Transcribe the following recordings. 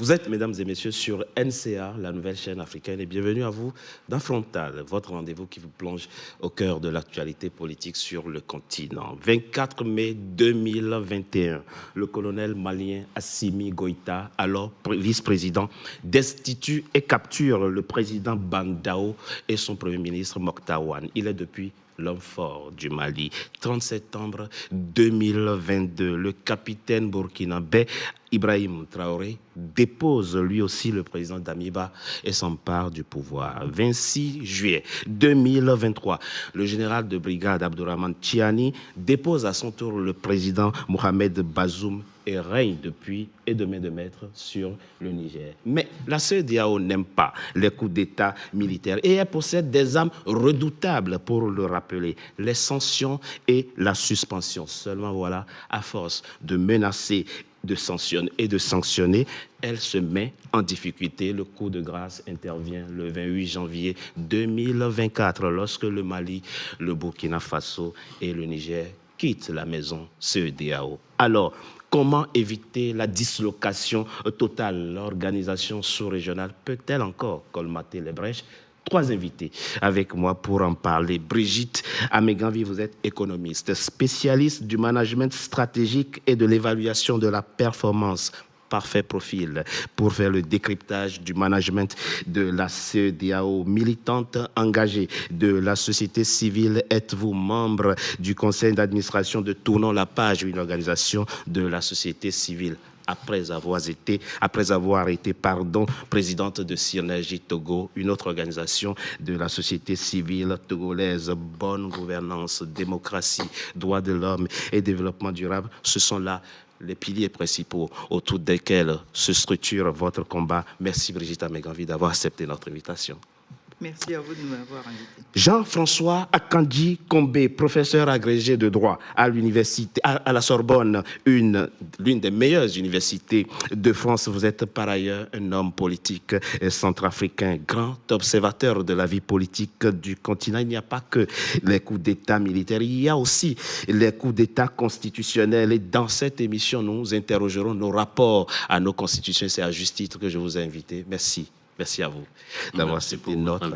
Vous êtes, mesdames et messieurs, sur NCA, la nouvelle chaîne africaine, et bienvenue à vous dans Frontal, votre rendez-vous qui vous plonge au cœur de l'actualité politique sur le continent. 24 mai 2021, le colonel malien Assimi Goïta, alors vice-président, destitue et capture le président Bandao et son premier ministre Mokhtar Ouane. Il est depuis l'homme fort du Mali. 30 septembre 2022, le capitaine burkinabé Ibrahim Traoré dépose lui aussi le président Damiba et s'empare du pouvoir. 26 juillet 2023, le général de brigade Abdourahmane Tiani dépose à son tour le président Mohamed Bazoum et règne depuis et de main de maître sur le Niger. Mais la CEDEAO n'aime pas les coups d'État militaires et elle possède des armes redoutables pour le rappeler, les sanctions et la suspension. Seulement voilà, à force de menacer, de sanctionner, elle se met en difficulté. Le coup de grâce intervient le 28 janvier 2024 lorsque le Mali, le Burkina Faso et le Niger quittent la maison CEDEAO. Alors, comment éviter la dislocation totale? L'organisation sous-régionale peut-elle encore colmater les brèches? Trois invités avec moi pour en parler. Brigitte Ameganvi, vous êtes économiste, spécialiste du management stratégique et de l'évaluation de la performance. Parfait profil pour faire le décryptage du management de la CEDEAO. Militante engagée de la société civile, êtes-vous membre du conseil d'administration de Tournons la page, une organisation de la société civile? Après avoir été présidente de Synergie Togo, une autre organisation de la société civile togolaise. Bonne gouvernance, démocratie, droits de l'homme et développement durable, ce sont là les piliers principaux autour desquels se structure votre combat. Merci Brigitte Ameganvi d'avoir accepté notre invitation. Merci à vous de m'avoir invité. Jean-François Akanji Kombe, professeur agrégé de droit à l'université, à la Sorbonne, l'une des meilleures universités de France. Vous êtes par ailleurs un homme politique centrafricain, grand observateur de la vie politique du continent. Il n'y a pas que les coups d'État militaires, il y a aussi les coups d'État constitutionnels. Et dans cette émission, nous interrogerons nos rapports à nos constitutions. C'est à juste titre que je vous ai invité. Merci. Merci à vous d'avoir accepté notre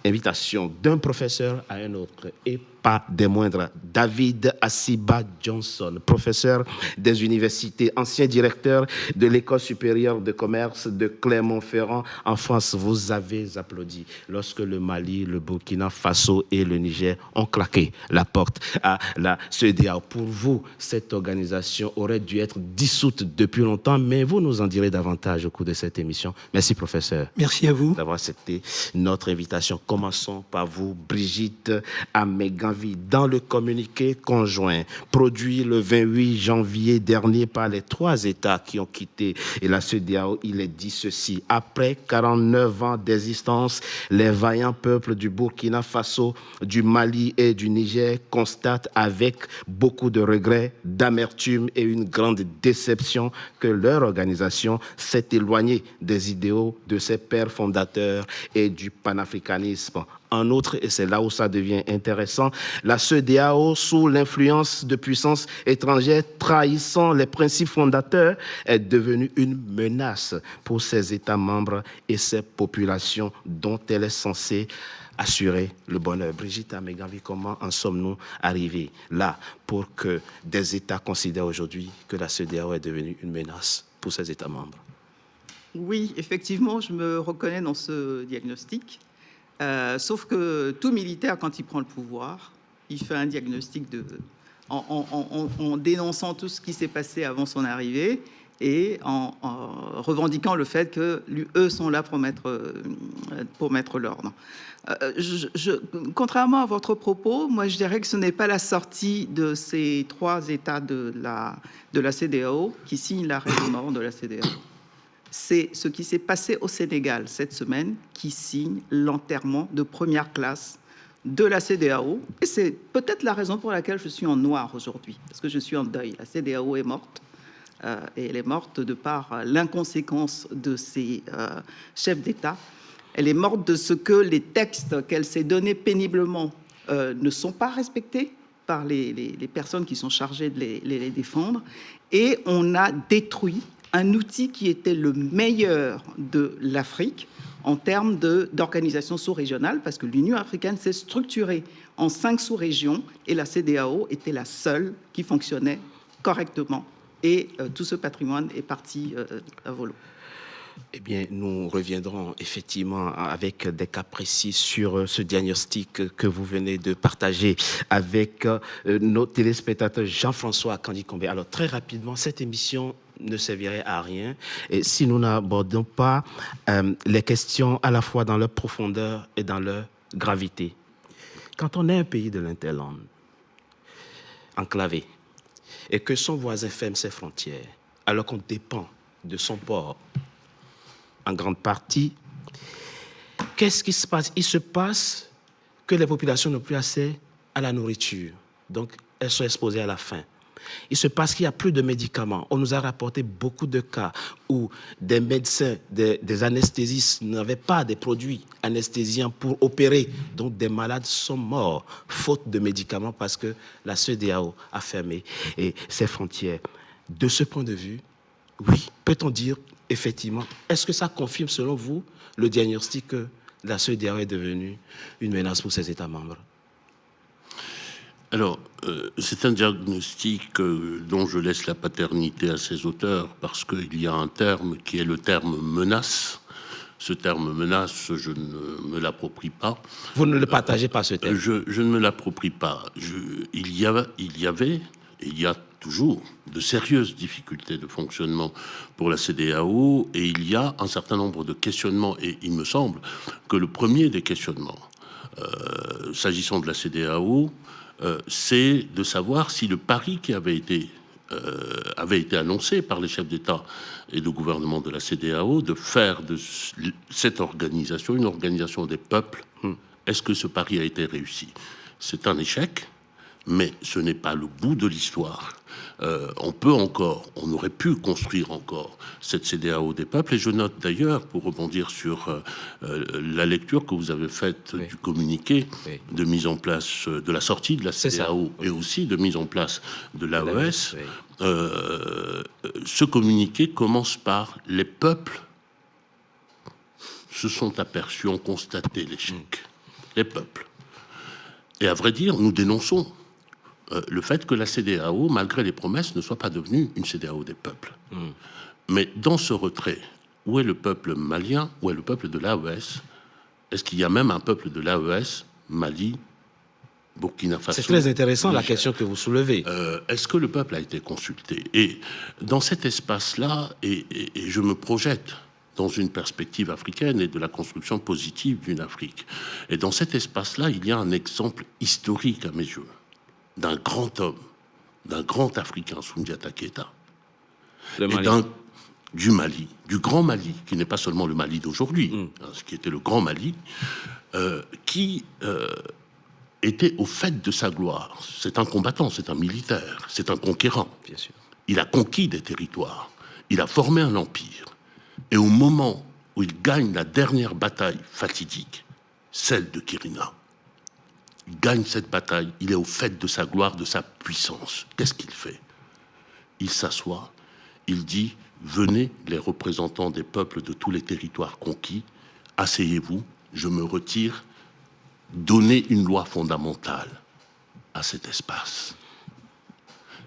invitation d'un professeur à un autre et pas des moindres. David Asiba Johnson, professeur des universités, ancien directeur de l'École supérieure de commerce de Clermont-Ferrand en France. Vous avez applaudi lorsque le Mali, le Burkina Faso et le Niger ont claqué la porte à la CEDEAO. Pour vous, cette organisation aurait dû être dissoute depuis longtemps, mais vous nous en direz davantage au cours de cette émission. Merci, professeur. Merci à vous d'avoir accepté notre invitation. Commençons par vous, Brigitte Ameganvi. Dans le communiqué conjoint produit le 28 janvier dernier par les trois États qui ont quitté la CEDEAO, il est dit ceci: après 49 ans d'existence, les vaillants peuples du Burkina Faso, du Mali et du Niger constatent avec beaucoup de regrets, d'amertume et une grande déception que leur organisation s'est éloignée des idéaux de ses pères fondateurs et du panafricanisme. En outre, et c'est là où ça devient intéressant, la CEDEAO, sous l'influence de puissances étrangères trahissant les principes fondateurs, est devenue une menace pour ses États membres et ses populations dont elle est censée assurer le bonheur. Brigitte Ameganvi, comment en sommes-nous arrivés là pour que des États considèrent aujourd'hui que la CEDEAO est devenue une menace pour ses États membres? Oui, effectivement, je me reconnais dans ce diagnostic. Sauf que tout militaire, quand il prend le pouvoir, il fait un diagnostic en dénonçant tout ce qui s'est passé avant son arrivée et en revendiquant le fait qu'eux sont là pour mettre l'ordre. Contrairement à votre propos, moi je dirais que ce n'est pas la sortie de ces trois États de la CEDEAO qui signe l'arrêt de mort de la CEDEAO. C'est ce qui s'est passé au Sénégal cette semaine qui signe l'enterrement de première classe de la CEDEAO. Et c'est peut-être la raison pour laquelle je suis en noir aujourd'hui, parce que je suis en deuil. La CEDEAO est morte, et elle est morte de par l'inconséquence de ses chefs d'État. Elle est morte de ce que les textes qu'elle s'est donnés péniblement ne sont pas respectés par les personnes qui sont chargées de les défendre. Et on a détruit un outil qui était le meilleur de l'Afrique en termes d'organisation sous-régionale, parce que l'Union africaine s'est structurée en 5 sous-régions et la CEDEAO était la seule qui fonctionnait correctement. Et tout ce patrimoine est parti à volo. Eh bien, nous reviendrons effectivement avec des cas précis sur ce diagnostic que vous venez de partager avec nos téléspectateurs. Jean-François Kandji-Combé. Alors, très rapidement, cette émission ne servirait à rien et si nous n'abordons pas les questions à la fois dans leur profondeur et dans leur gravité. Quand on est un pays de l'Interland, enclavé, et que son voisin ferme ses frontières, alors qu'on dépend de son port en grande partie, qu'est-ce qui se passe? Il se passe que les populations n'ont plus accès à la nourriture, donc elles sont exposées à la faim. Il se passe qu'il n'y a plus de médicaments. On nous a rapporté beaucoup de cas où des médecins, des anesthésistes n'avaient pas des produits anesthésiants pour opérer. Donc des malades sont morts faute de médicaments parce que la CEDEAO a fermé ses frontières. De ce point de vue, oui, peut-on dire effectivement, est-ce que ça confirme selon vous le diagnostic que la CEDEAO est devenue une menace pour ses États membres? Alors, c'est un diagnostic dont je laisse la paternité à ses auteurs parce qu'il y a un terme qui est le terme menace. Ce terme menace, je ne me l'approprie pas. Vous ne le partagez pas, ce terme? Je ne me l'approprie pas. Il y avait, et il y a toujours de sérieuses difficultés de fonctionnement pour la CEDEAO et il y a un certain nombre de questionnements et il me semble que le premier des questionnements, s'agissant de la CEDEAO, c'est de savoir si le pari qui avait été annoncé par les chefs d'État et de gouvernement de la CEDEAO de faire de cette organisation une organisation des peuples, est-ce que ce pari a été réussi? C'est un échec, mais ce n'est pas le bout de l'histoire. On aurait pu construire encore cette CEDEAO des peuples. Et je note d'ailleurs, pour rebondir sur la lecture que vous avez faite du communiqué de mise en place de la sortie de la CEDEAO et aussi de mise en place de l'AES, ce communiqué commence par « les peuples se sont aperçus, ont constaté l'échec ». Les peuples. Et à vrai dire, nous dénonçons le fait que la CEDEAO, malgré les promesses, ne soit pas devenue une CEDEAO des peuples. Mais dans ce retrait, où est le peuple malien, où est le peuple de l'AES? Est-ce qu'il y a même un peuple de l'AES, Mali, Burkina Faso? C'est très intéressant la question que vous soulevez. Est-ce que le peuple a été consulté? Et dans cet espace-là, et je me projette dans une perspective africaine et de la construction positive d'une Afrique. Et dans cet espace-là, il y a un exemple historique à mes yeux d'un grand homme, d'un grand Africain, Soundiata Keïta, du Mali, du grand Mali, qui n'est pas seulement le Mali d'aujourd'hui, ce qui était le grand Mali, qui était au fait de sa gloire. C'est un combattant, c'est un militaire, c'est un conquérant. Bien sûr. Il a conquis des territoires, il a formé un empire. Et au moment où il gagne la dernière bataille fatidique, celle de Kirina, il gagne cette bataille, il est au fait de sa gloire, de sa puissance. Qu'est-ce qu'il fait? Il s'assoit, il dit « Venez les représentants des peuples de tous les territoires conquis, asseyez-vous, je me retire, donnez une loi fondamentale à cet espace. »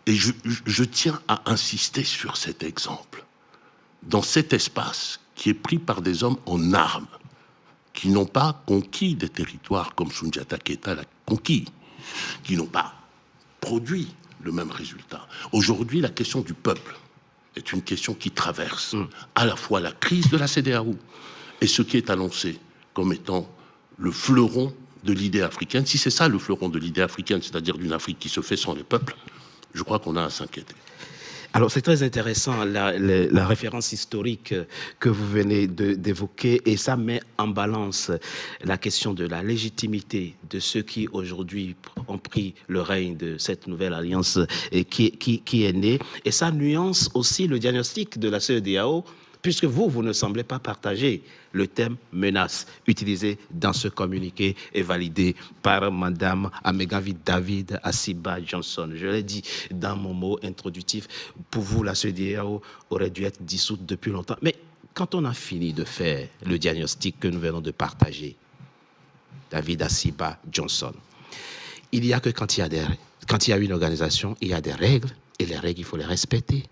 Et je tiens à insister sur cet exemple. Dans cet espace qui est pris par des hommes en armes, qui n'ont pas conquis des territoires comme Soundiata Keïta l'a conquis, qui n'ont pas produit le même résultat. Aujourd'hui, la question du peuple est une question qui traverse à la fois la crise de la CEDEAO et ce qui est annoncé comme étant le fleuron de l'idée africaine. Si c'est ça le fleuron de l'idée africaine, c'est-à-dire d'une Afrique qui se fait sans les peuples, je crois qu'on a à s'inquiéter. Alors, c'est très intéressant, la référence historique que vous venez d'évoquer, et ça met en balance la question de la légitimité de ceux qui, aujourd'hui, ont pris le règne de cette nouvelle alliance qui est née. Et ça nuance aussi le diagnostic de la CEDEAO puisque vous ne semblez pas partager le thème menace utilisé dans ce communiqué et validé par Madame Amegavi David Asiba Johnson. Je l'ai dit dans mon mot introductif, pour vous, la CEDEAO aurait dû être dissoute depuis longtemps. Mais quand on a fini de faire le diagnostic que nous venons de partager, David Asiba Johnson, il n'y a que quand il y a une organisation, il y a des règles, et les règles, il faut les respecter.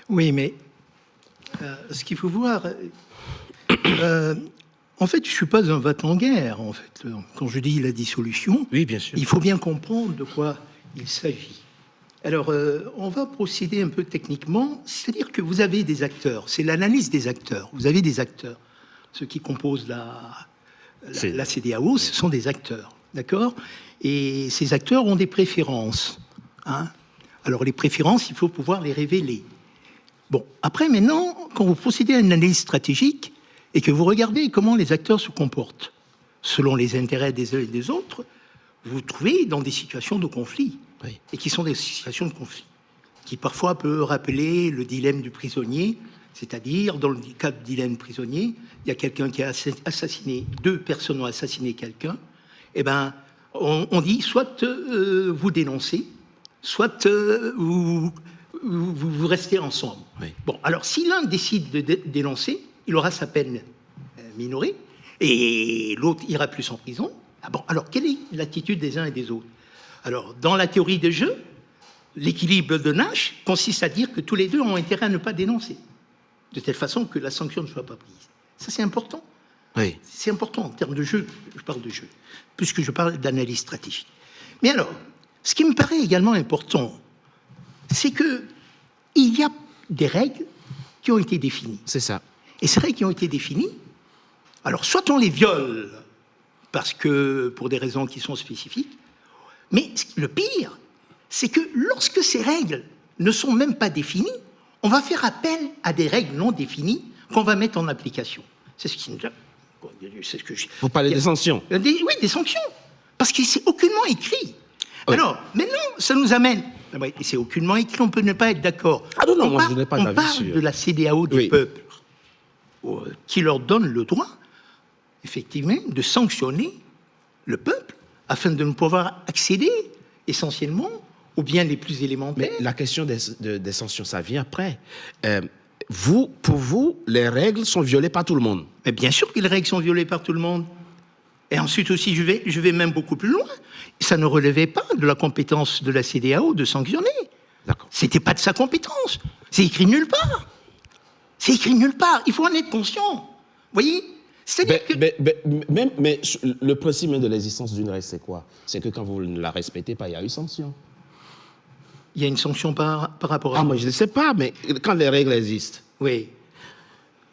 Oui, mais ce qu'il faut voir, en fait, je ne suis pas un va-t-en-guerre, en fait. Quand je dis la dissolution, Oui, bien sûr. il faut bien comprendre de quoi il s'agit. Alors, on va procéder un peu techniquement, c'est-à-dire que vous avez des acteurs, c'est l'analyse des acteurs. Vous avez des acteurs. Ceux qui composent la CEDEAO, ce sont des acteurs, d'accord? Et ces acteurs ont des préférences. Hein. Alors, les préférences, il faut pouvoir les révéler. Bon, après, maintenant, quand vous procédez à une analyse stratégique et que vous regardez comment les acteurs se comportent selon les intérêts des uns et des autres, vous vous trouvez dans des situations de conflit. Oui. Et qui sont des situations de conflit, qui parfois peuvent rappeler le dilemme du prisonnier, c'est-à-dire, dans le cas du dilemme prisonnier, il y a quelqu'un qui a assassiné, 2 personnes ont assassiné quelqu'un, et ben, on dit soit vous dénoncez, soit vous restez ensemble. Oui. Bon, alors si l'un décide de dénoncer, il aura sa peine minorée, et l'autre ira plus en prison. Ah bon, alors quelle est l'attitude des uns et des autres? Alors, dans la théorie des jeux, l'équilibre de Nash consiste à dire que tous les deux ont intérêt à ne pas dénoncer, de telle façon que la sanction ne soit pas prise. Ça, c'est important. Oui. C'est important en termes de jeu, je parle de jeu, puisque je parle d'analyse stratégique. Mais alors, ce qui me paraît également important, c'est que il y a des règles qui ont été définies. C'est ça. Et ces règles qui ont été définies, alors soit on les viole, parce que pour des raisons qui sont spécifiques, mais le pire, c'est que lorsque ces règles ne sont même pas définies, on va faire appel à des règles non définies qu'on va mettre en application. C'est ce que je... Vous parlez des sanctions. Oui, des sanctions. Parce que c'est aucunement écrit. Oui. Alors, maintenant, ça nous amène... Et c'est aucunement écrit, on peut ne pas être d'accord. Ah non, moi je n'ai pas d'avis On parle sur... de la CEDEAO des Oui. peuples, qui leur donne le droit, effectivement, de sanctionner le peuple afin de ne pouvoir accéder essentiellement aux biens les plus élémentaires. Mais la question des sanctions, ça vient après. Pour vous, les règles sont violées par tout le monde. Mais bien sûr que les règles sont violées par tout le monde. Et ensuite aussi, je vais même beaucoup plus loin. Ça ne relevait pas de la compétence de la CEDEAO de sanctionner. D'accord. C'était pas de sa compétence. C'est écrit nulle part. C'est écrit nulle part. Il faut en être conscient. Vous voyez ? C'est-à-dire que... Mais le principe même de l'existence d'une règle, c'est quoi? C'est que quand vous ne la respectez pas, il y a une sanction. Il y a une sanction par rapport à... Ah, moi, je ne sais pas, mais quand les règles existent, Oui,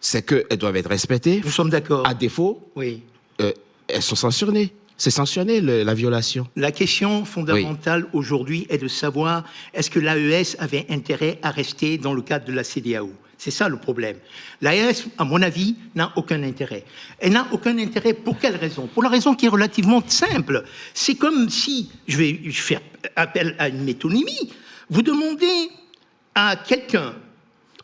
c'est qu'elles doivent être respectées. nous sommes d'accord. À défaut, Oui. elles sont sanctionnées. C'est sanctionné, la violation. La question fondamentale aujourd'hui est de savoir est-ce que l'AES avait intérêt à rester dans le cadre de la CEDEAO. C'est ça le problème. L'AES, à mon avis, n'a aucun intérêt. Elle n'a aucun intérêt pour quelle raison? Pour la raison qui est relativement simple. C'est comme si, je vais faire appel à une métonymie, vous demandez à quelqu'un,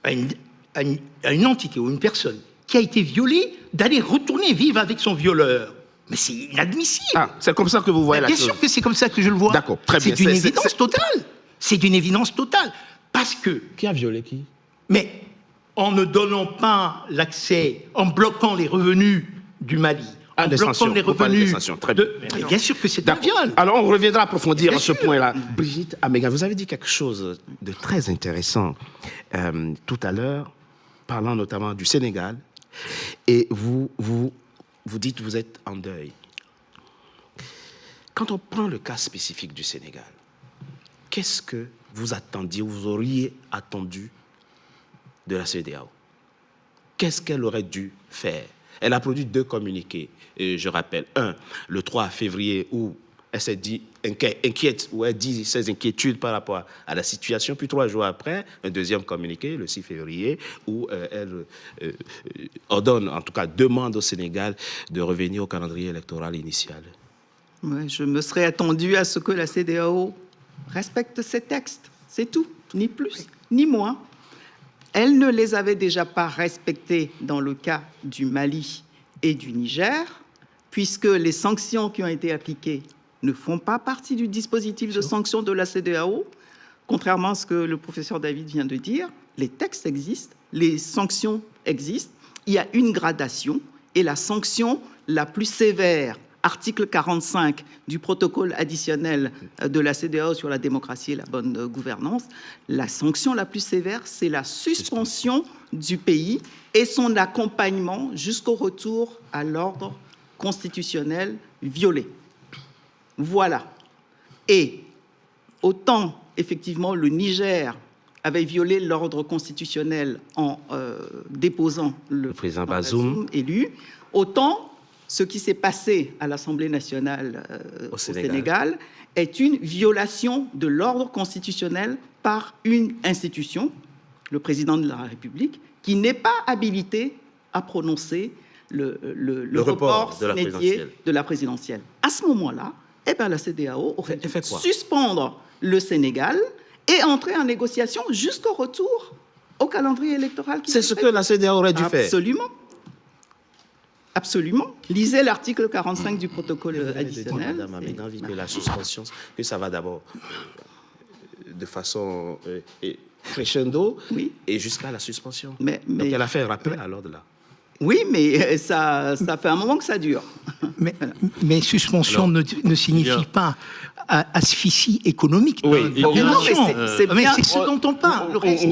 à une entité ou une personne qui a été violée, d'aller retourner vivre avec son violeur. Mais c'est inadmissible. Ah, c'est comme ça que vous voyez la Bien chose. sûr que c'est comme ça que je le vois. D'accord, très bien. C'est d'une C'est- évidence totale. C'est d'une évidence totale. Parce que, Qui a violé qui? mais en ne donnant pas l'accès, en bloquant les revenus du Mali, Ah, en des bloquant sanctions. les Vous parlez des revenus... sanctions, très bien. Mais bien sûr que c'est un viol. Alors, on reviendra approfondir Bien ce sûr. point-là. Brigitte Améga, vous avez dit quelque chose de très intéressant tout à l'heure, parlant notamment du Sénégal, et vous dites que vous êtes en deuil. Quand on prend le cas spécifique du Sénégal, qu'est-ce que vous attendiez, vous auriez attendu de la CEDEAO? Qu'est-ce qu'elle aurait dû faire? Elle a produit 2 communiqués, et je rappelle. Un, le 3 février, où elle s'est dit inquiète, où elle dit ses inquiétudes par rapport à la situation. Puis 3 jours après, un deuxième communiqué, le 6 février, où elle ordonne, en tout cas demande au Sénégal de revenir au calendrier électoral initial. Ouais, je me serais attendu à ce que la CEDEAO respecte ses textes. C'est tout, ni plus, ni moins. Elle ne les avait déjà pas respectées dans le cas du Mali et du Niger, puisque les sanctions qui ont été appliquées ne font pas partie du dispositif de sanctions de la CEDEAO. Contrairement à ce que le professeur David vient de dire, les textes existent, les sanctions existent, il y a une gradation, et la sanction la plus sévère, article 45 du protocole additionnel de la CEDEAO sur la démocratie et la bonne gouvernance, la sanction la plus sévère, c'est la suspension du pays et son accompagnement jusqu'au retour à l'ordre constitutionnel violé. Voilà. Et autant, effectivement, le Niger avait violé l'ordre constitutionnel en déposant le président Bazoum élu, autant ce qui s'est passé à l'Assemblée nationale au Sénégal est une violation de l'ordre constitutionnel par une institution, le président de la République, qui n'est pas habilité à prononcer le report de la présidentielle. À ce moment-là, la CEDEAO aurait dû suspendre le Sénégal et entrer en négociation jusqu'au retour au calendrier électoral. C'est ce que la CEDEAO aurait dû faire. Absolument. Absolument. Lisez l'article 45 du protocole additionnel. Madame Améganvi, que la suspension, que ça va d'abord de façon crescendo et jusqu'à la suspension. Donc elle a fait un rappel à l'ordre là. Oui, mais ça fait un moment que ça dure. Mais suspension ne signifie pas asphyxie économique. Oui, c'est bien ce dont on parle. Le reste,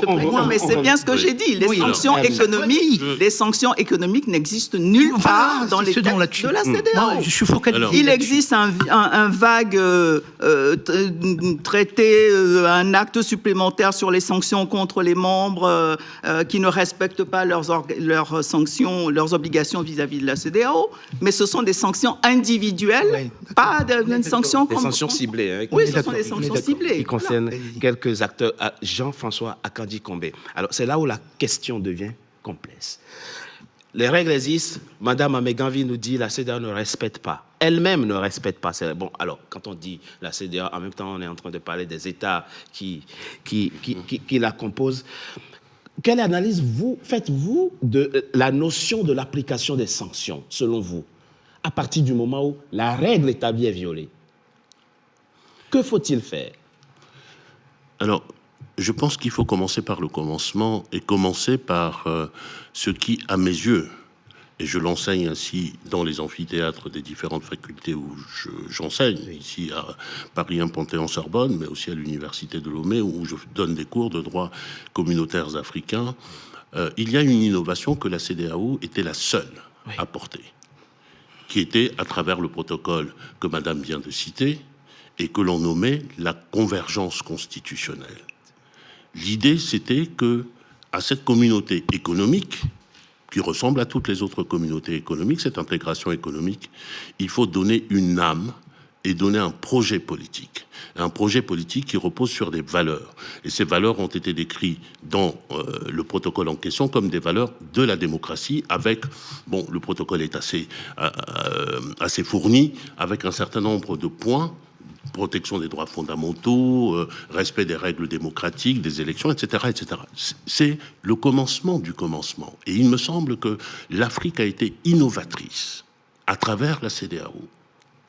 mais c'est bien ce que j'ai dit. Les sanctions économiques n'existent nulle part dans les textes de la CEDEAO. Je suis focalisé. Il existe un vague traité, un acte supplémentaire sur les sanctions contre les membres qui ne respectent pas leurs sanctions, leurs obligations vis-à-vis de la CEDEAO, mais ce sont des sanctions individuelles, pas des sanctions comme... Des sanctions ciblées. Oui, ce sont des sanctions ciblées. Qui concernent quelques acteurs. Jean-François Akandi Kombe. Alors, c'est là où la question devient complexe. Les règles existent. Madame Améganvi nous dit la CEDEAO ne respecte pas. Elle-même ne respecte pas. Bon, alors, quand on dit la CEDEAO, en même temps, on est en train de parler des États qui la composent. Quelle analyse faites-vous de la notion de l'application des sanctions, selon vous, à partir du moment où la règle établie est violée? Que faut-il faire? Alors, je pense qu'il faut commencer par le commencement et commencer par ce qui, à mes yeux, et je l'enseigne ainsi dans les amphithéâtres des différentes facultés où j'enseigne, ici à Paris 1 Panthéon-Sorbonne, mais aussi à l'Université de Lomé, où je donne des cours de droit communautaires africains, il y a une innovation que la CEDEAO était la seule à porter, qui était à travers le protocole que Madame vient de citer, et que l'on nommait la convergence constitutionnelle. L'idée, c'était que à cette communauté économique, qui ressemble à toutes les autres communautés économiques, cette intégration économique, il faut donner une âme et donner un projet politique. Un projet politique qui repose sur des valeurs. Et ces valeurs ont été décrites dans le protocole en question comme des valeurs de la démocratie avec, bon, le protocole est assez fourni, avec un certain nombre de points: protection des droits fondamentaux, respect des règles démocratiques, des élections, etc., etc. C'est le commencement du commencement. Et il me semble que l'Afrique a été innovatrice à travers la CEDEAO.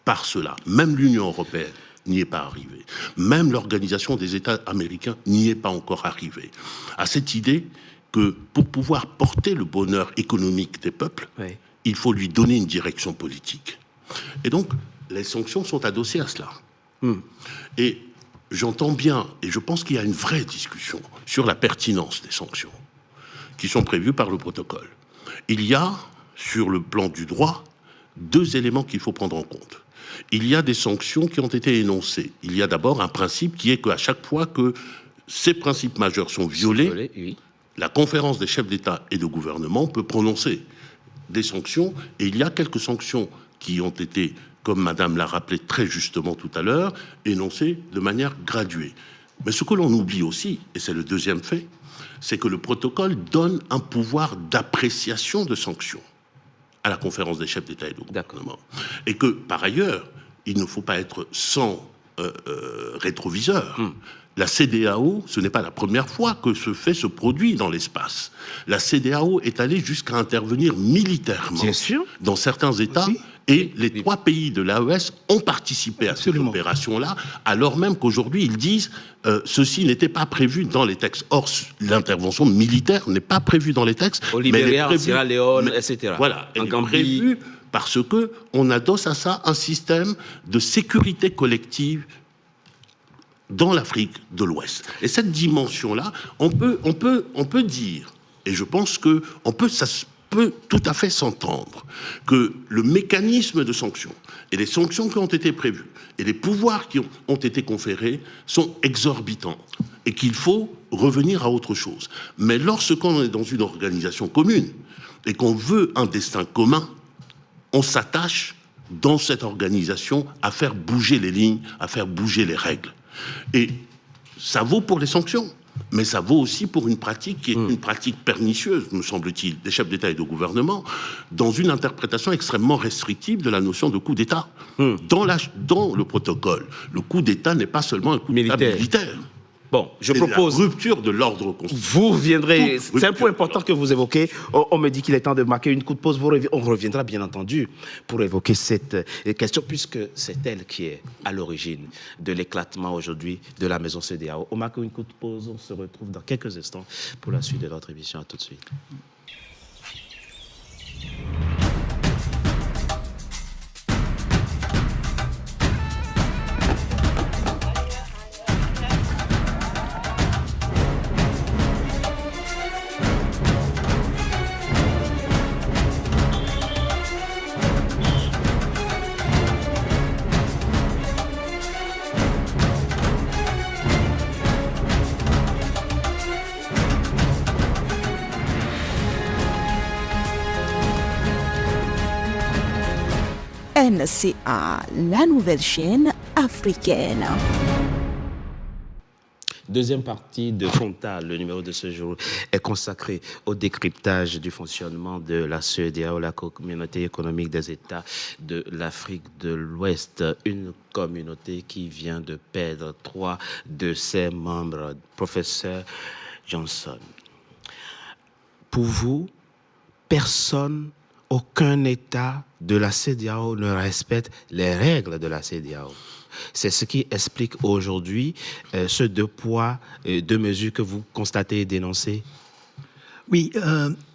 Par cela, même l'Union européenne n'y est pas arrivée. Même l'Organisation des États américains n'y est pas encore arrivée. À cette idée que pour pouvoir porter le bonheur économique des peuples, il faut lui donner une direction politique. Et donc, les sanctions sont adossées à cela. Et j'entends bien, et je pense qu'il y a une vraie discussion sur la pertinence des sanctions qui sont prévues par le protocole. Il y a, sur le plan du droit, deux éléments qu'il faut prendre en compte. Il y a des sanctions qui ont été énoncées. Il y a d'abord un principe qui est qu'à chaque fois que ces principes majeurs sont violés, la conférence des chefs d'État et de gouvernement peut prononcer des sanctions, et il y a quelques sanctions qui ont été, comme Madame l'a rappelé très justement tout à l'heure, énoncées de manière graduée. Mais ce que l'on oublie aussi, et c'est le deuxième fait, c'est que le protocole donne un pouvoir d'appréciation de sanctions à la conférence des chefs d'État et de gouvernement. Et que, par ailleurs, il ne faut pas être sans rétroviseur. La CEDEAO, ce n'est pas la première fois que ce fait se produit dans l'espace. La CEDEAO est allée jusqu'à intervenir militairement Bien sûr. dans certains États, Oui. et les 3 pays de l'AES ont participé à cette Absolument. opération-là, alors même qu'aujourd'hui, ils disent ceci n'était pas prévu dans les textes. Or, l'intervention militaire n'est pas prévue dans les textes. Au mais elle est Libéria, en prévue- Sierra Leone, mais- etc. Voilà, elle En est Gambie. prévue parce que on adosse à ça un système de sécurité collective dans l'Afrique de l'Ouest. Et cette dimension-là, on peut dire, et je pense que ça peut tout à fait s'entendre, que le mécanisme de sanctions et les sanctions qui ont été prévues et les pouvoirs qui ont été conférés sont exorbitants et qu'il faut revenir à autre chose. Mais lorsqu'on est dans une organisation commune et qu'on veut un destin commun, on s'attache dans cette organisation à faire bouger les lignes, à faire bouger les règles. Et ça vaut pour les sanctions, mais ça vaut aussi pour une pratique qui est une pratique pernicieuse, me semble-t-il, des chefs d'État et de gouvernement, dans une interprétation extrêmement restrictive de la notion de coup d'État. Dans le protocole, le coup d'État n'est pas seulement un coup d'État militaire. Bon, je C'est propose... la rupture de l'ordre constitutionnel. Vous viendrez, Tout, c'est un rupture point important que vous évoquez. On me dit qu'il est temps de marquer une coup de pause. On reviendra bien entendu pour évoquer cette question, puisque c'est elle qui est à l'origine de l'éclatement aujourd'hui de la maison CEDEAO. On marque une coup de pause. On se retrouve dans quelques instants pour la suite de notre émission. À tout de suite. NCA, la nouvelle chaîne africaine. Deuxième partie de Frontal, le numéro de ce jour est consacré au décryptage du fonctionnement de la CEDEAO, la communauté économique des États de l'Afrique de l'Ouest, une communauté qui vient de perdre 3 de ses membres. Professeur Johnson, pour vous, personne, aucun État de la CEDEAO ne respecte les règles de la CEDEAO. C'est ce qui explique aujourd'hui ce 2 poids, 2 mesures que vous constatez et dénoncez. Oui,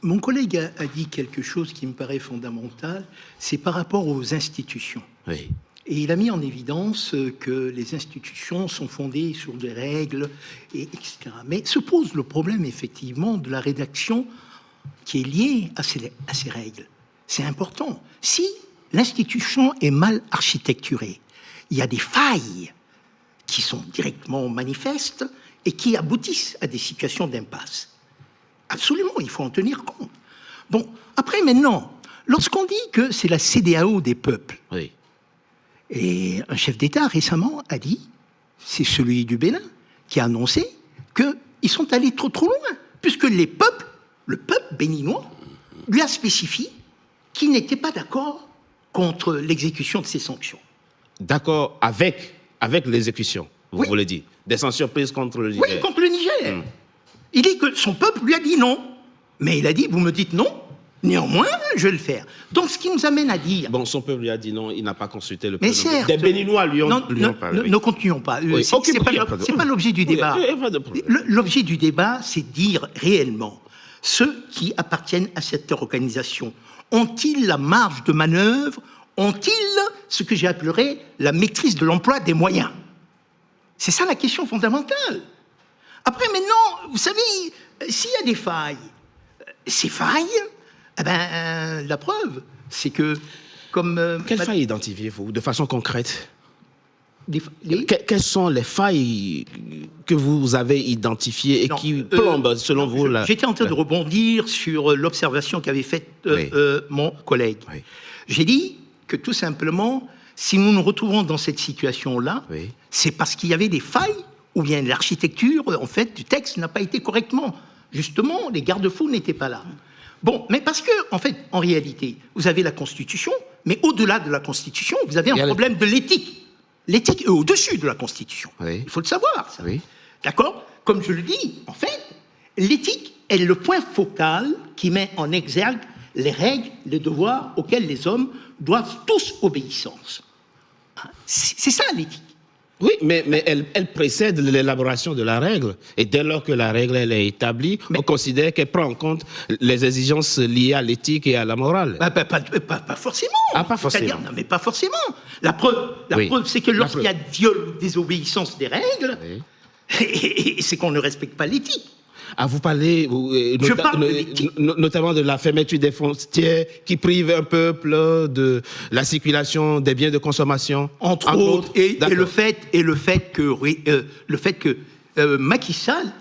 mon collègue a dit quelque chose qui me paraît fondamental, c'est par rapport aux institutions. Oui. Et il a mis en évidence que les institutions sont fondées sur des règles, etc. Mais se pose le problème, effectivement, de la rédaction qui est liée à ces règles. C'est important. Si l'institution est mal architecturée, il y a des failles qui sont directement manifestes et qui aboutissent à des situations d'impasse. Absolument, il faut en tenir compte. Bon, après, maintenant, lorsqu'on dit que c'est la CEDEAO des peuples, Oui. et un chef d'État récemment a dit, c'est celui du Bénin, qui a annoncé qu'ils sont allés trop loin, puisque le peuple béninois, lui a spécifié qu'il n'était pas d'accord contre l'exécution de ces sanctions. D'accord avec l'exécution, vous Oui. voulez dire. Des sanctions prises contre le Niger. Oui, contre le Niger. Il dit que son peuple lui a dit non. Mais il a dit, vous me dites non, néanmoins, je vais le faire. Donc, ce qui nous amène à dire... Bon, son peuple lui a dit non, il n'a pas consulté le Mais peuple. certes, Des Béninois lui ont parlé. Ne continuons pas. Oui. C'est pas l'objet du débat. Oui, pas de problème. L'objet du débat, c'est de dire réellement, ceux qui appartiennent à cette organisation, ont-ils la marge de manœuvre? Ont-ils ce que j'appellerais la maîtrise de l'emploi des moyens? C'est ça la question fondamentale. Après, maintenant, vous savez, s'il y a des failles, ces failles, eh ben, la preuve, c'est que, comme... Quelles failles identifiez-vous de façon concrète? les- Quelles sont les failles que vous avez identifiées et Non, qui plombent, selon vous, là? J'étais en train de rebondir sur l'observation qu'avait faite Oui. mon collègue. Oui. J'ai dit que tout simplement, si nous nous retrouvons dans cette situation-là, Oui. c'est parce qu'il y avait des failles ou bien l'architecture, en fait, du texte n'a pas été correctement. Justement, les garde-fous n'étaient pas là. Bon, mais parce que, en fait, en réalité, vous avez la Constitution, mais au-delà de la Constitution, vous avez Il y un a problème de l'éthique. L'éthique est au-dessus de la Constitution. Oui. Il faut le savoir, ça. Oui. D'accord? Comme je le dis, en fait, l'éthique est le point focal qui met en exergue les règles, les devoirs auxquels les hommes doivent tous obéissance. C'est ça l'éthique. Oui, mais elle précède l'élaboration de la règle. Et dès lors que la règle elle est établie, on considère qu'elle prend en compte les exigences liées à l'éthique et à la morale. Pas forcément. Ah, pas forcément. C'est-à-dire, non, mais pas forcément. La preuve, c'est que lorsqu'il y a viol ou désobéissance des règles, c'est qu'on ne respecte pas l'éthique. Ah, vous parlez notamment de la fermeture des frontières qui prive un peuple de la circulation des biens de consommation. Entre autres, et le fait que Macky Sall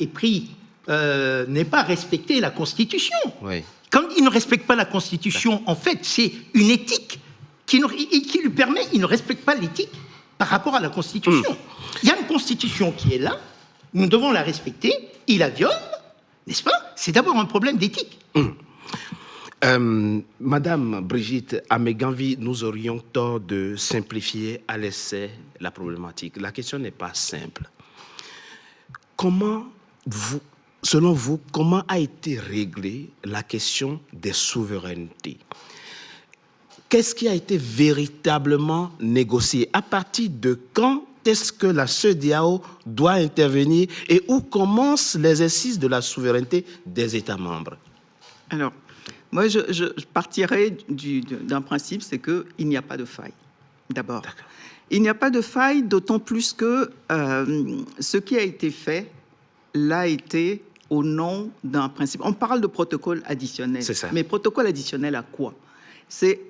n'ait pas respecté la Constitution. Oui. Quand il ne respecte pas la Constitution, en fait, c'est une éthique qui lui permet, il ne respecte pas l'éthique par rapport à la Constitution. Il y a une Constitution qui est là, nous devons la respecter, il la viole, n'est-ce pas? C'est d'abord un problème d'éthique. Madame Brigitte Ameganvi, nous aurions tort de simplifier à l'essai la problématique. La question n'est pas simple. Selon vous, comment a été réglée la question des souverainetés? Qu'est-ce qui a été véritablement négocié? À partir de quand est-ce que la CEDEAO doit intervenir et où commence l'exercice de la souveraineté des États membres? Alors, moi, je partirais d'un principe, c'est qu'il n'y a pas de faille, d'abord. Il n'y a pas de faille, d'autant plus que ce qui a été fait l'a été au nom d'un principe. On parle de protocole additionnel. C'est ça. Mais protocole additionnel à quoi? C'est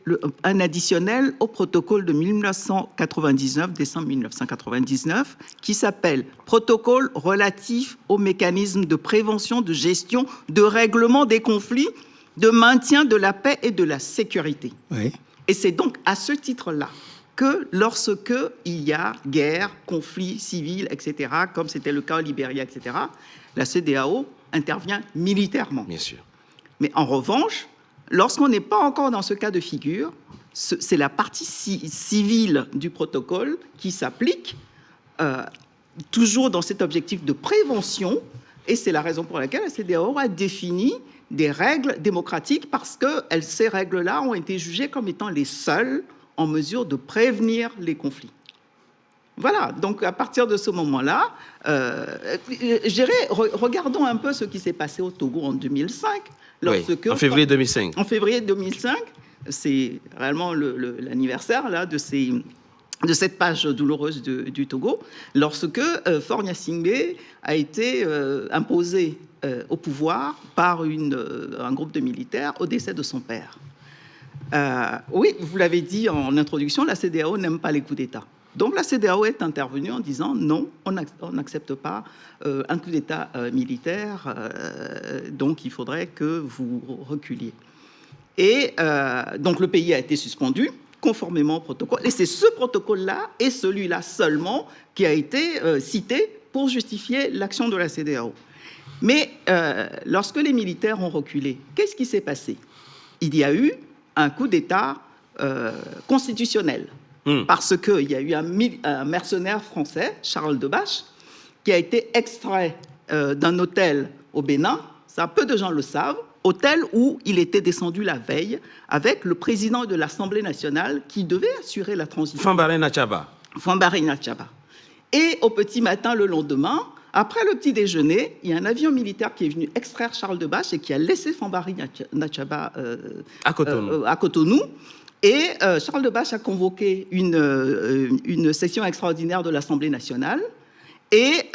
un additionnel au protocole de 1999, décembre 1999, qui s'appelle « Protocole relatif aux mécanismes de prévention, de gestion, de règlement des conflits, de maintien de la paix et de la sécurité ». Oui. Et c'est donc à ce titre-là que lorsque il y a guerre, conflit civil, etc., comme c'était le cas au Libéria, etc., la CEDEAO intervient militairement. Bien sûr. Mais en revanche, lorsqu'on n'est pas encore dans ce cas de figure, c'est la partie civile du protocole qui s'applique, toujours dans cet objectif de prévention, et c'est la raison pour laquelle la CEDEAO a défini des règles démocratiques, parce que ces règles-là ont été jugées comme étant les seules en mesure de prévenir les conflits. Voilà, donc à partir de ce moment-là, regardons un peu ce qui s'est passé au Togo en 2005. En février 2005. En février 2005, c'est réellement l'anniversaire là, de cette page douloureuse du Togo, lorsque Faure Gnassingbé a été imposé au pouvoir par un groupe de militaires au décès de son père. Oui, vous l'avez dit en introduction, la CEDEAO n'aime pas les coups d'État. Donc la CEDEAO est intervenue en disant non, on n'accepte pas un coup d'État militaire, donc il faudrait que vous reculiez. Et donc le pays a été suspendu conformément au protocole. Et c'est ce protocole-là et celui-là seulement qui a été cité pour justifier l'action de la CEDEAO. Mais lorsque les militaires ont reculé, qu'est-ce qui s'est passé? Il y a eu un coup d'État constitutionnel. Parce qu'il y a eu un mercenaire français, Charles Debache, qui a été extrait d'un hôtel au Bénin, ça peu de gens le savent, hôtel où il était descendu la veille avec le président de l'Assemblée nationale qui devait assurer la transition. Fambaré Nachaba. Et au petit matin, le lendemain, après le petit déjeuner, il y a un avion militaire qui est venu extraire Charles Debache et qui a laissé Fambaré Nachaba à Cotonou. Et Charles Debache a convoqué une session extraordinaire de l'Assemblée nationale. Et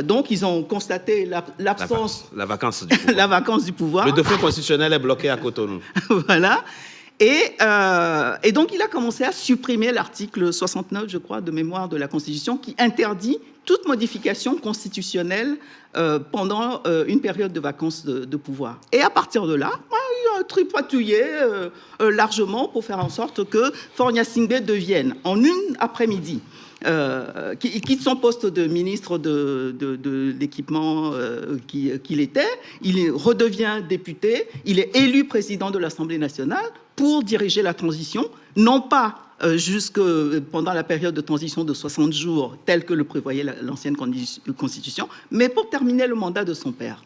donc, ils ont constaté l'absence... La vacance du pouvoir. La vacance du pouvoir. Le dauphin constitutionnel est bloqué à Cotonou. Voilà. Et donc, il a commencé à supprimer l'article 69, je crois, de mémoire de la Constitution, qui interdit toute modification constitutionnelle pendant une période de vacances de pouvoir. Et à partir de là, il a tripatouillé largement pour faire en sorte que Faure Gnassingbé devienne, en une après-midi, qui quitte son poste de ministre de l'équipement qu'il était, il redevient député, il est élu président de l'Assemblée nationale pour diriger la transition, non pas pendant la période de transition de 60 jours, telle que le prévoyait l'ancienne Constitution, mais pour terminer le mandat de son père.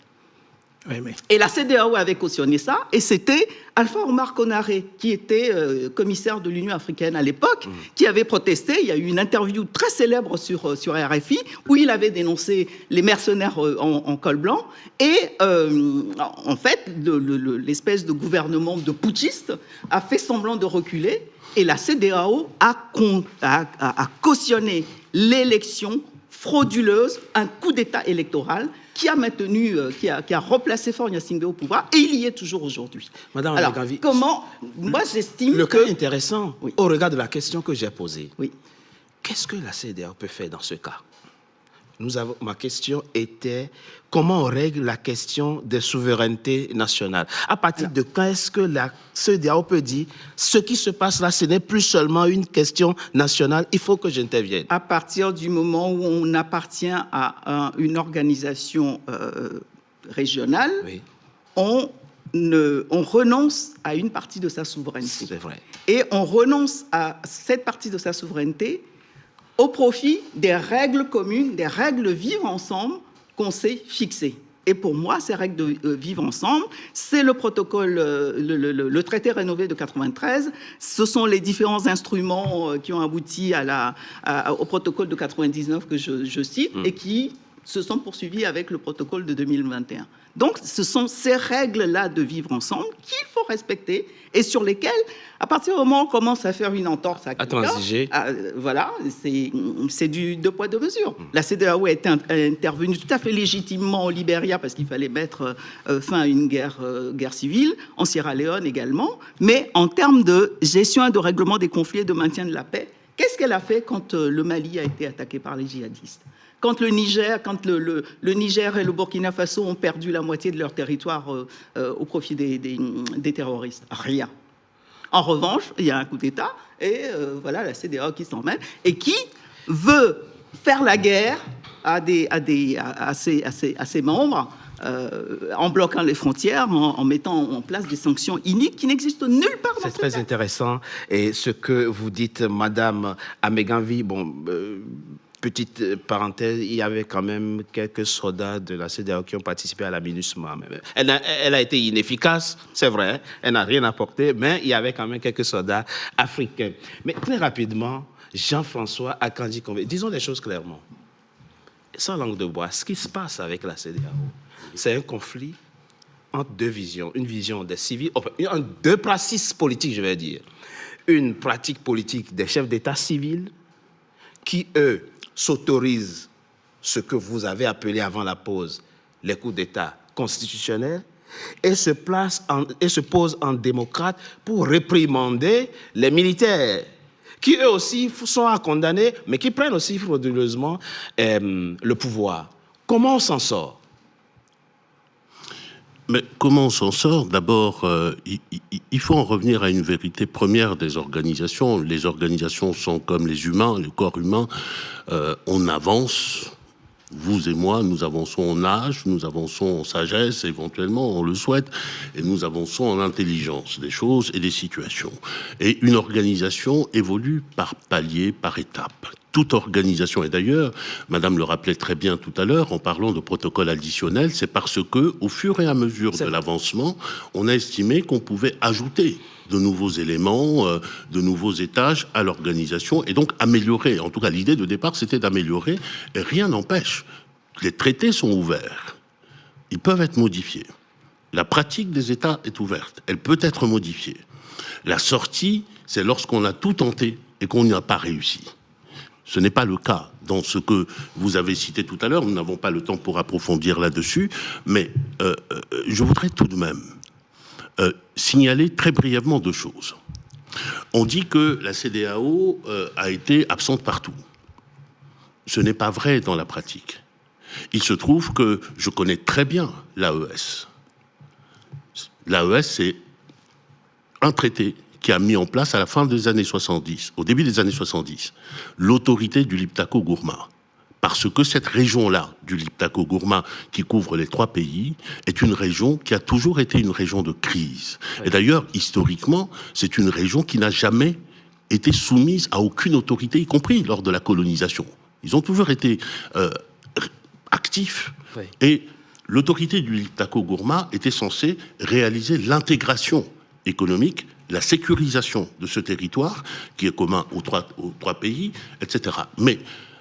Oui, mais... Et la CEDEAO avait cautionné ça, et c'était Alpha Omar Konaré, qui était commissaire de l'Union africaine à l'époque, qui avait protesté. Il y a eu une interview très célèbre sur RFI, où il avait dénoncé les mercenaires en col blanc, et en fait, l'espèce de gouvernement de putschistes a fait semblant de reculer, et la CEDEAO a cautionné l'élection frauduleuse, un coup d'État électoral qui a maintenu, qui a replacé Faure Gnassingbé au pouvoir, et il y est toujours aujourd'hui. Madame Alors, Améganvi, comment, moi j'estime le que... cas est intéressant, Oui. au regard de la question que j'ai posée. Oui. Qu'est-ce que la CEDEAO peut faire dans ce cas? Ma question était comment on règle la question des souverainetés nationales. À partir de quand est-ce que la CEDEAO peut dire ce qui se passe là, ce n'est plus seulement une question nationale, il faut que j'intervienne? À partir du moment où on appartient à une organisation régionale, Oui, on renonce à une partie de sa souveraineté. c'est vrai. Et on renonce à cette partie de sa souveraineté au profit des règles communes, des règles vivre ensemble qu'on s'est fixées. Et pour moi, ces règles de vivre ensemble, c'est le protocole, le traité rénové de 93. Ce sont les différents instruments qui ont abouti au protocole de 99 que je cite et qui se sont poursuivis avec le protocole de 2021. Donc, ce sont ces règles-là de vivre ensemble qu'il faut respecter et sur lesquelles, à partir du moment où on commence à faire une entorse à quelqu'un, transiger. voilà, c'est du deux poids, deux mesures. La CEDEAO est intervenue tout à fait légitimement au Libéria parce qu'il fallait mettre fin à une guerre civile, en Sierra Leone également, mais en termes de gestion et de règlement des conflits et de maintien de la paix, qu'est-ce qu'elle a fait quand le Mali a été attaqué par les djihadistes ? Quand le Niger et le Burkina Faso ont perdu la moitié de leur territoire au profit des terroristes? Rien. En revanche, il y a un coup d'État et voilà la CEDEAO qui s'en mêle et qui veut faire la guerre à ses membres en bloquant les frontières, en mettant en place des sanctions iniques qui n'existent nulle part dans C'est très intéressant. Et ce que vous dites, Madame Améganvi, petite parenthèse, il y avait quand même quelques soldats de la CEDEAO qui ont participé à la MINUSMA. Elle a été inefficace, c'est vrai, elle n'a rien apporté, mais il y avait quand même quelques soldats africains. Mais très rapidement, Jean-François Akanji-Kombe, disons les choses clairement. Sans langue de bois, ce qui se passe avec la CEDEAO, c'est un conflit entre deux visions. Une vision des civils, deux pratiques politiques, je vais dire. Une pratique politique des chefs d'État civils qui, eux, s'autorisent ce que vous avez appelé avant la pause les coups d'État constitutionnels et se posent en démocrate pour réprimander les militaires qui, eux aussi, sont à condamner, mais qui prennent aussi frauduleusement le pouvoir. Comment on s'en sort? Mais comment on s'en sort? D'abord, il faut en revenir à une vérité première des organisations. Les organisations sont comme les humains, le corps humain. On avance, vous et moi, nous avançons en âge, nous avançons en sagesse, éventuellement, on le souhaite, et nous avançons en intelligence des choses et des situations. Et une organisation évolue par paliers, par étapes. Toute organisation, et d'ailleurs, Madame le rappelait très bien tout à l'heure, en parlant de protocole additionnel, c'est parce que, au fur et à mesure de l'avancement, on a estimé qu'on pouvait ajouter de nouveaux éléments, de nouveaux étages à l'organisation, et donc améliorer. En tout cas, l'idée de départ, c'était d'améliorer, et rien n'empêche. Les traités sont ouverts. Ils peuvent être modifiés. La pratique des États est ouverte. Elle peut être modifiée. La sortie, c'est lorsqu'on a tout tenté et qu'on n'y a pas réussi. Ce n'est pas le cas dans ce que vous avez cité tout à l'heure. Nous n'avons pas le temps pour approfondir là-dessus. Mais je voudrais tout de même signaler très brièvement deux choses. On dit que la CEDEAO a été absente partout. Ce n'est pas vrai dans la pratique. Il se trouve que je connais très bien l'AES. L'AES, c'est un traité qui a mis en place à la fin des années 70, au début des années 70, l'autorité du Liptako-Gourma. Parce que cette région-là, du Liptako-Gourma, qui couvre les trois pays, est une région qui a toujours été une région de crise. Et d'ailleurs, historiquement, c'est une région qui n'a jamais été soumises à aucune autorité, y compris lors de la colonisation. Ils ont toujours été actifs. Oui. Et l'autorité du Liptako-Gourma était censée réaliser l'intégration économique, la sécurisation de ce territoire, qui est commun aux trois pays, etc. Mais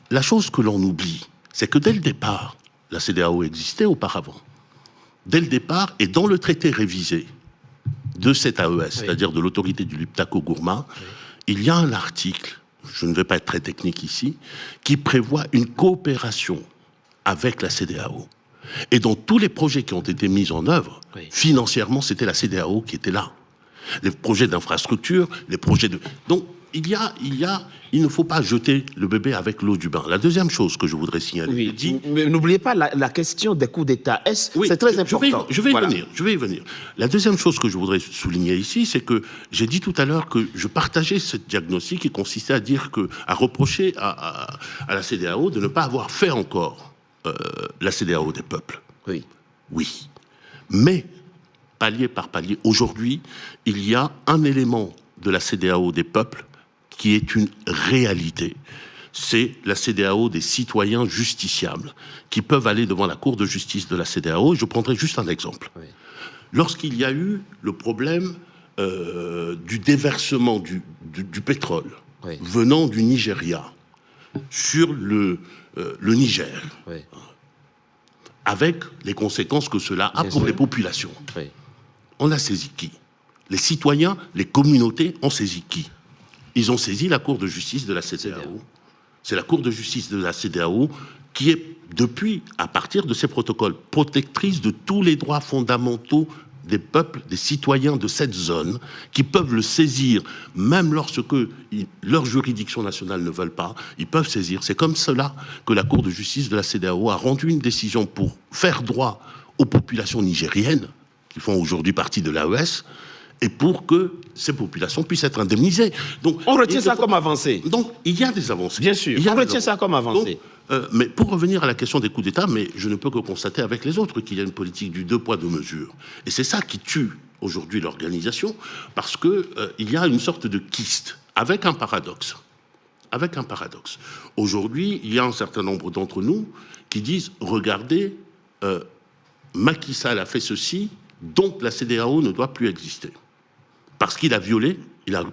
la chose que l'on oublie, c'est que dès le départ, la CEDEAO existait auparavant. Dès le départ, et dans le traité révisé de cette AES, oui, c'est-à-dire de l'autorité du Liptako-Gourma, oui, il y a un article, je ne vais pas être très technique ici, qui prévoit une coopération avec la CEDEAO. Et dans tous les projets qui ont été mis en œuvre, oui, financièrement, c'était la CEDEAO qui était là. Les projets d'infrastructure, les projets de... Donc, il ne faut pas jeter le bébé avec l'eau du bain. La deuxième chose que je voudrais signaler... Oui, mais n'oubliez pas la question des coups d'État. Oui, c'est très important. Je vais y venir. La deuxième chose que je voudrais souligner ici, c'est que j'ai dit tout à l'heure que je partageais ce diagnostic qui consistait à reprocher à la CEDEAO de ne pas avoir fait encore la CEDEAO des peuples. Oui. Oui. Mais, palier par palier, aujourd'hui, il y a un élément de la CEDEAO des peuples qui est une réalité. C'est la CEDEAO des citoyens justiciables qui peuvent aller devant la Cour de justice de la CEDEAO. Je prendrai juste un exemple. Oui. Lorsqu'il y a eu le problème du déversement du pétrole, oui, venant du Nigeria sur le Niger, oui, avec les conséquences que cela a pour les populations, oui, on a saisi qui? Les citoyens, les communautés ont saisi qui? Ils ont saisi la Cour de justice de la CEDEAO. C'est la Cour de justice de la CEDEAO qui est, depuis, à partir de ces protocoles, protectrice de tous les droits fondamentaux des peuples, des citoyens de cette zone, qui peuvent le saisir, même lorsque leur juridiction nationale ne veulent pas, ils peuvent saisir. C'est comme cela que la Cour de justice de la CEDEAO a rendu une décision pour faire droit aux populations nigériennes, qui font aujourd'hui partie de l'AES, et pour que ces populations puissent être indemnisées. Donc, on retient ça comme avancé. Donc, il y a des avancées. Bien sûr, on retient ça comme avancé. Donc, mais pour revenir à la question des coups d'État, mais je ne peux que constater avec les autres qu'il y a une politique du 2 poids 2 mesures. Et c'est ça qui tue aujourd'hui l'organisation, parce que il y a une sorte de kyste, avec un paradoxe. Avec un paradoxe. Aujourd'hui, il y a un certain nombre d'entre nous qui disent, regardez, Macky Sall a fait ceci, donc la CEDEAO ne doit plus exister. Parce qu'il a violé, il a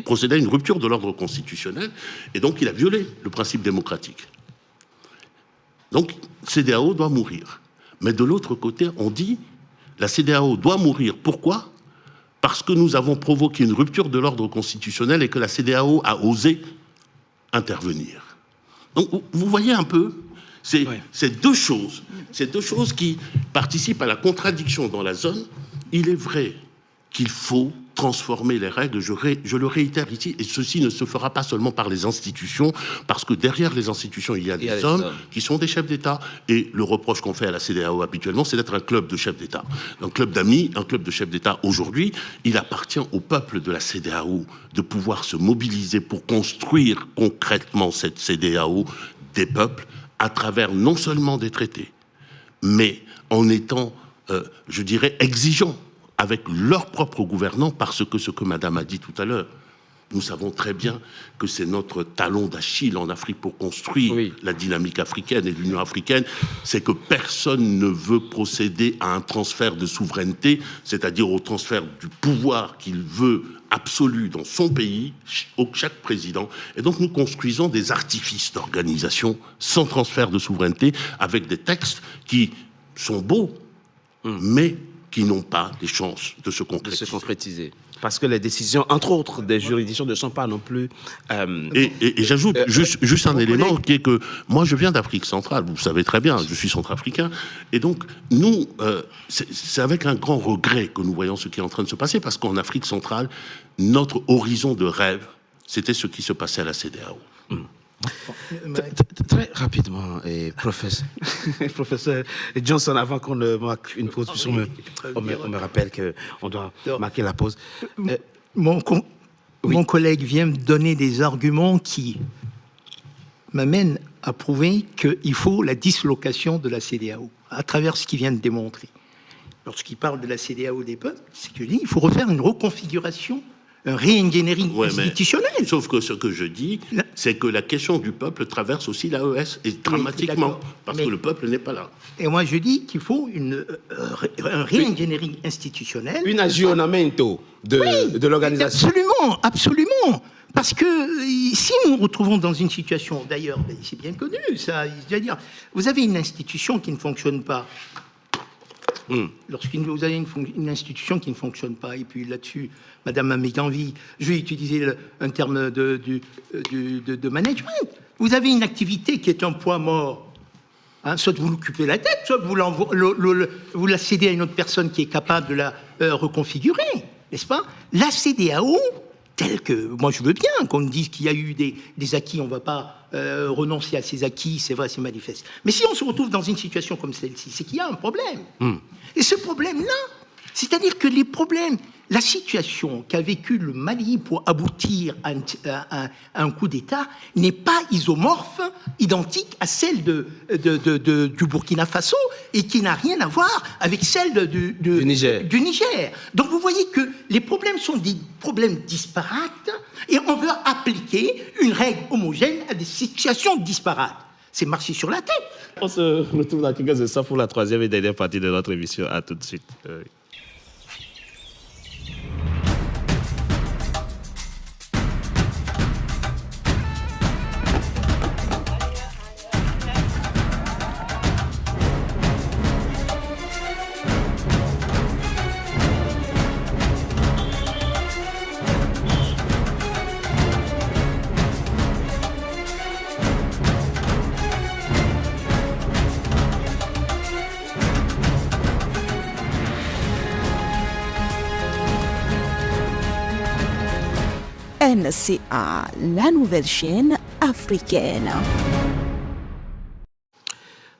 procédé à une rupture de l'ordre constitutionnel, et donc il a violé le principe démocratique. Donc, CEDEAO doit mourir. Mais de l'autre côté, on dit, la CEDEAO doit mourir. Pourquoi? Parce que nous avons provoqué une rupture de l'ordre constitutionnel et que la CEDEAO a osé intervenir. Donc, vous voyez un peu, c'est deux choses qui participent à la contradiction dans la zone. Il est vrai qu'il faut transformer les règles, je le réitère ici, et ceci ne se fera pas seulement par les institutions, parce que derrière les institutions, il y a des hommes qui sont des chefs d'État, et le reproche qu'on fait à la CEDEAO habituellement, c'est d'être un club de chefs d'État. Un club d'amis, un club de chefs d'État. Aujourd'hui, il appartient au peuple de la CEDEAO de pouvoir se mobiliser pour construire concrètement cette CEDEAO des peuples, à travers non seulement des traités, mais en étant, je dirais, exigeants avec leurs propres gouvernants, parce que ce que Madame a dit tout à l'heure, nous savons très bien que c'est notre talon d'Achille en Afrique pour construire la dynamique africaine et l'Union africaine, c'est que personne ne veut procéder à un transfert de souveraineté, c'est-à-dire au transfert du pouvoir qu'il veut absolu dans son pays, chaque président. Et donc nous construisons des artifices d'organisation sans transfert de souveraineté, avec des textes qui sont beaux, mais qui n'ont pas les chances de se concrétiser. Parce que les décisions, entre autres, des juridictions ne sont pas non plus... Et j'ajoute juste un élément qui est que moi, je viens d'Afrique centrale, vous savez très bien, je suis centrafricain, et donc nous, c'est avec un grand regret que nous voyons ce qui est en train de se passer, parce qu'en Afrique centrale, notre horizon de rêve, c'était ce qui se passait à la CEDEAO. Très rapidement, professeur Johnson, avant qu'on ne marque une pause, on me rappelle qu'on doit marquer la pause. Mon collègue vient me donner des arguments qui m'amènent à prouver qu'il faut la dislocation de la CEDEAO, à travers ce qu'il vient de démontrer. Lorsqu'il parle de la CEDEAO des peuples, c'est qu'il dit qu'il faut refaire une reconfiguration re-engineering Ouais, mais- institutionnel. Sauf que ce que je dis, c'est que la question du peuple traverse aussi l'AES, et dramatiquement, d'accord. parce Mais- que le peuple n'est pas là. Et moi, je dis qu'il faut un re-engineering institutionnel. Un aggiornamento de l'organisation. Absolument, absolument. Parce que si nous nous retrouvons dans une situation, d'ailleurs, c'est bien connu, ça, c'est-à-dire, vous avez une institution qui ne fonctionne pas. Lorsque vous avez une institution qui ne fonctionne pas, et puis là-dessus, Madame a mis envie, je vais utiliser un terme de management. Vous avez une activité qui est un poids mort. Hein, soit vous l'occupez la tête, soit vous la cédez à une autre personne qui est capable de la reconfigurer, n'est-ce pas? La CEDEAO, telle que, moi je veux bien qu'on dise qu'il y a eu des acquis, on ne va pas renoncer à ces acquis, c'est vrai, c'est manifeste. Mais si on se retrouve dans une situation comme celle-ci, c'est qu'il y a un problème. Et ce problème-là, c'est-à-dire que les problèmes, la situation qu'a vécu le Mali pour aboutir à un coup d'État n'est pas isomorphe, identique à celle du Burkina Faso et qui n'a rien à voir avec celle du Niger. Donc vous voyez que les problèmes sont des problèmes disparates et on veut appliquer une règle homogène à des situations disparates. C'est marcher sur la tête. On se retrouve dans quelques instants pour la troisième et dernière partie de notre émission. À tout de suite. NCA, la nouvelle chaîne africaine.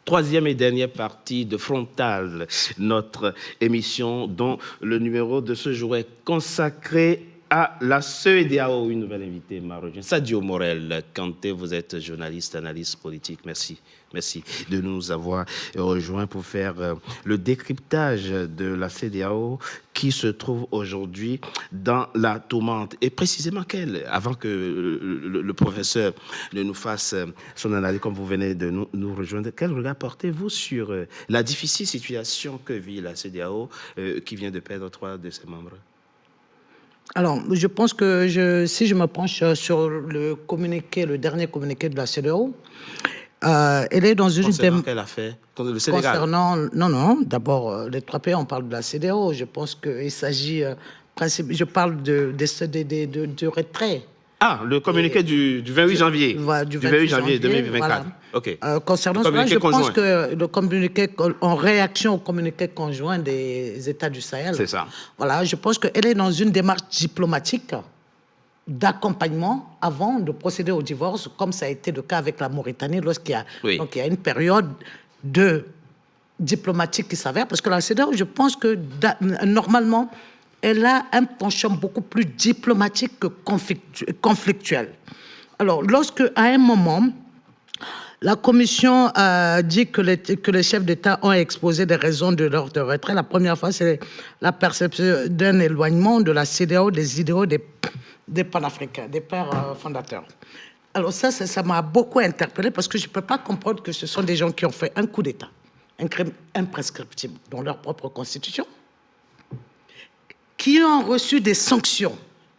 Troisième et dernière partie de Frontal, notre émission dont le numéro de ce jour est consacré à la CEDEAO. Une nouvelle invitée m'a rejoint. Sadio Morel Kanté, vous êtes journaliste, analyste politique. Merci. Merci de nous avoir rejoints pour faire le décryptage de la CEDEAO qui se trouve aujourd'hui dans la tourmente. Et précisément avant que le professeur ne nous fasse son analyse, comme vous venez de nous rejoindre, quel regard portez-vous sur la difficile situation que vit la CEDEAO qui vient de perdre 3 de ses membres? Alors, je pense que si je me penche sur le dernier communiqué de la CEDEAO, elle est dans une... Concernant quelle affaire? Le Sénégal? Non, d'abord, les 3 pays, on parle de la CEDEAO. Je pense qu'il s'agit... je parle du retrait. Ah, le communiqué du 28 janvier. Du 28 janvier 2024. Voilà. OK. Concernant cela, je pense que le communiqué, en réaction au communiqué conjoint des États du Sahel, c'est ça. Voilà, je pense qu'elle est dans une démarche diplomatique d'accompagnement avant de procéder au divorce, comme ça a été le cas avec la Mauritanie lorsqu'il y a, donc il y a une période de diplomatique qui s'avère, parce que la CEDEAO, je pense que normalement, elle a un penchant beaucoup plus diplomatique que conflictuel. Alors, lorsque, à un moment, la Commission a dit que les chefs d'État ont exposé des raisons de leur retrait, la première fois, c'est la perception d'un éloignement de la CEDEAO des idéaux des panafricains, des pères fondateurs. Alors ça m'a beaucoup interpellé parce que je ne peux pas comprendre que ce sont des gens qui ont fait un coup d'État, un crime imprescriptible dans leur propre constitution, qui ont reçu des sanctions,